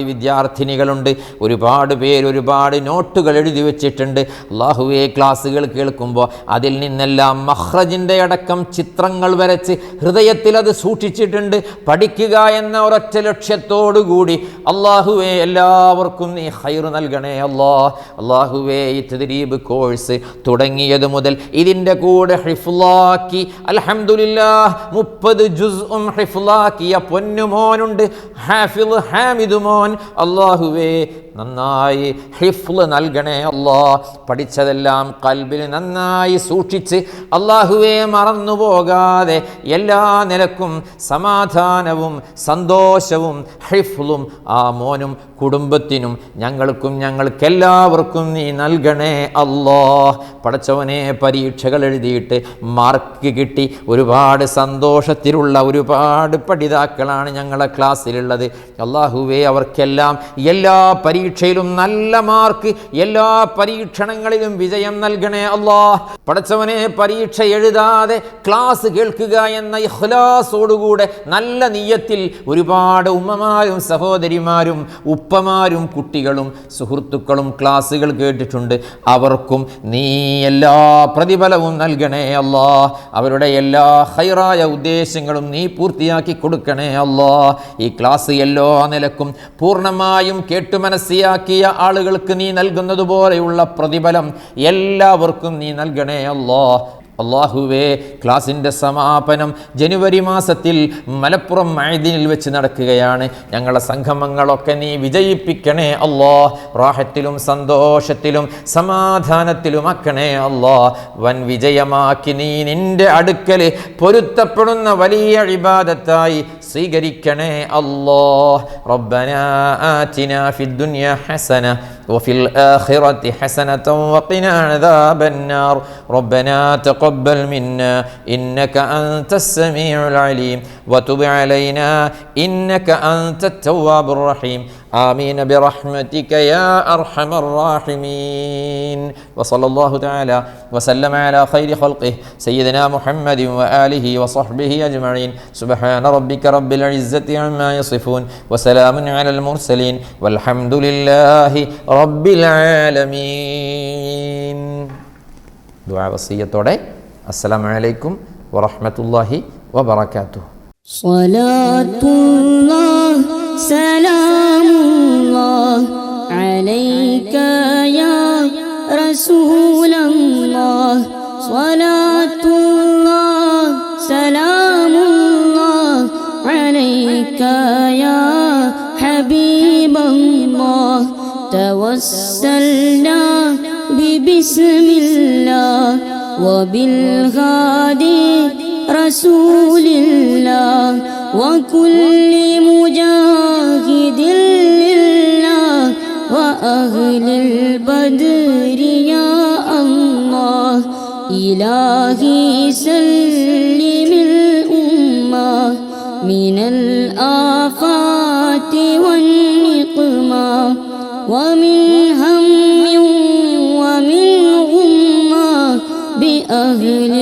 വിദ്യാർത്ഥിനികളുണ്ട്. ഒരുപാട് പേര് ഒരുപാട് നോട്ടുകൾ എഴുതി വെച്ചിട്ടുണ്ട്. അല്ലാഹുവേ, ക്ലാസ്സുകൾ കേൾക്കുമ്പോൾ അതിൽ നിന്നെല്ലാം മഖ്റജിൻ്റെ അടക്കം ചിത്രങ്ങൾ വരച്ച് ഹൃദയത്തിൽ അത് സൂക്ഷിച്ചിട്ടുണ്ട്. പഠിക്കുക എന്ന ഒരൊറ്റ ലക്ഷ്യത്തോടുകൂടി അല്ലാഹുവേ എല്ലാവർക്കും നീ ഖൈർ നൽകണേ അല്ലാഹ്. അല്ലാഹുവേ, ഈ തദ്രീബ് കോഴ്സ് തുടങ്ങിയത് മുതൽ ഇതിൻ്റെ കൂടെ ഹിഫ്ളാക്കി അൽഹംദുലില്ലാഹ് 30 ജുസ്ഉം ഹിഫ്ളാക്കിയ പൊന്നുമോനുണ്ട്, ഹാഫിള് ഹാമിദ് മോൻ. അല്ലാഹുവേ, നന്നായി ഹിഫ്ള് നൽകണേ അല്ലാ. പഠിച്ചതെല്ലാം ഖൽബിൽ നന്നായി സൂക്ഷിച്ച് അല്ലാഹുവേ മറന്നുപോകാതെ എല്ലാ നിലക്കും സമാധാനവും സന്തോഷവും ഹിഫ്ളും ആ മോനും കുടുംബത്തിനും ഞങ്ങൾക്കെല്ലാവർക്കും നീ നൽകണേ അല്ലാ. പടച്ചവനെ, പരീക്ഷകൾ എഴുതിയിട്ട് മാർക്ക് കിട്ടി ഒരുപാട് സന്തോഷത്തിലുള്ള ഒരുപാട് പഠിതാക്കളാണ് ഞങ്ങളെ ക്ലാസ്സിലുള്ളത്. അല്ലാഹുവേ, അവർക്കെല്ലാം എല്ലാ പരീക്ഷയിലും നല്ല മാർക്ക്, എല്ലാ പരീക്ഷണങ്ങളിലും വിജയം നൽകണേ അല്ലാ. പടച്ചവനെ, പരീക്ഷ എഴുതാതെ ക്ലാസ് കേൾക്കുക എന്ന ഇഖ്ലാസോടുകൂടെ നല്ല നിയ്യത്തിൽ ഒരുപാട് ഉമ്മമാരും സഹോദരിമാരും ഉപ്പമാരും കുട്ടികളും സുഹൃത്തുക്കളും ക്ലാസ്സുകൾ കേട്ടിട്ടുണ്ട്. അവർക്കും നീ എല്ലാ പ്രതിഫലവും നൽകണേ അല്ലാ. അവരുടെ എല്ലാ ഹൈറായ ഉദ്ദേശങ്ങളും നീ പൂർത്തിയാക്കി കൊടുക്കണേ അല്ലാ. ഈ ക്ലാസ് എല്ലാ നിലക്കും പൂർണ്ണമായും കേട്ടു മനസ്സിലാക്കിയ ആളുകൾക്ക് നീ നൽകുന്നത് പോലെയുള്ള പ്രതിഫലം എല്ലാവർക്കും നീ നൽകണേ അല്ലാ. അല്ലാഹുവേ, ക്ലാസിൻ്റെ സമാപനം ജനുവരി മാസത്തിൽ മലപ്പുറം മഅദിനിൽ വെച്ച് നടക്കുകയാണ്. ഞങ്ങളുടെ സംഗമങ്ങളൊക്കെ നീ വിജയിപ്പിക്കണേ അല്ലാ. റാഹത്തിലും സന്തോഷത്തിലും സമാധാനത്തിലും ആക്കണേ അല്ലാ. വൻ വിജയമാക്കി നീ നിന്റെ അടുക്കൽ പൊരുത്തപ്പെടുന്ന വലിയ ഇബാദത്തായി സ്വീകരിക്കണേ അല്ലാ. റബ്ബനാ ആതിനാ ഫിദ്ദുനിയാ ഹസന وفي الآخرة حسنة وقنا عذاب النار ربنا تقبل منا إنك أنت السميع العليم وتب علينا إنك أنت التواب الرحيم آمين برحمتك يا أرحم الراحمين وصلى الله تعالى وسلم على خير خلقه سيدنا محمد وآله وصحبه أجمعين سبحان ربك رب العزة عما يصفون وسلام على المرسلين والحمد لله رب العالمين. دعاء وصية السلام عليكم ورحمة الله وبركاته. صلاة الله سلام الله عليك يا رسول الله. صلاة الله سلام الله عليك يا حبيب الله. توسلنا ببسم الله وبالهادي رسول الله وكل مجاهد لله وأهل البدر يا الله. إلهي سلم الأمة من الآفات والنقمة ومن هم ومن غمة بأهل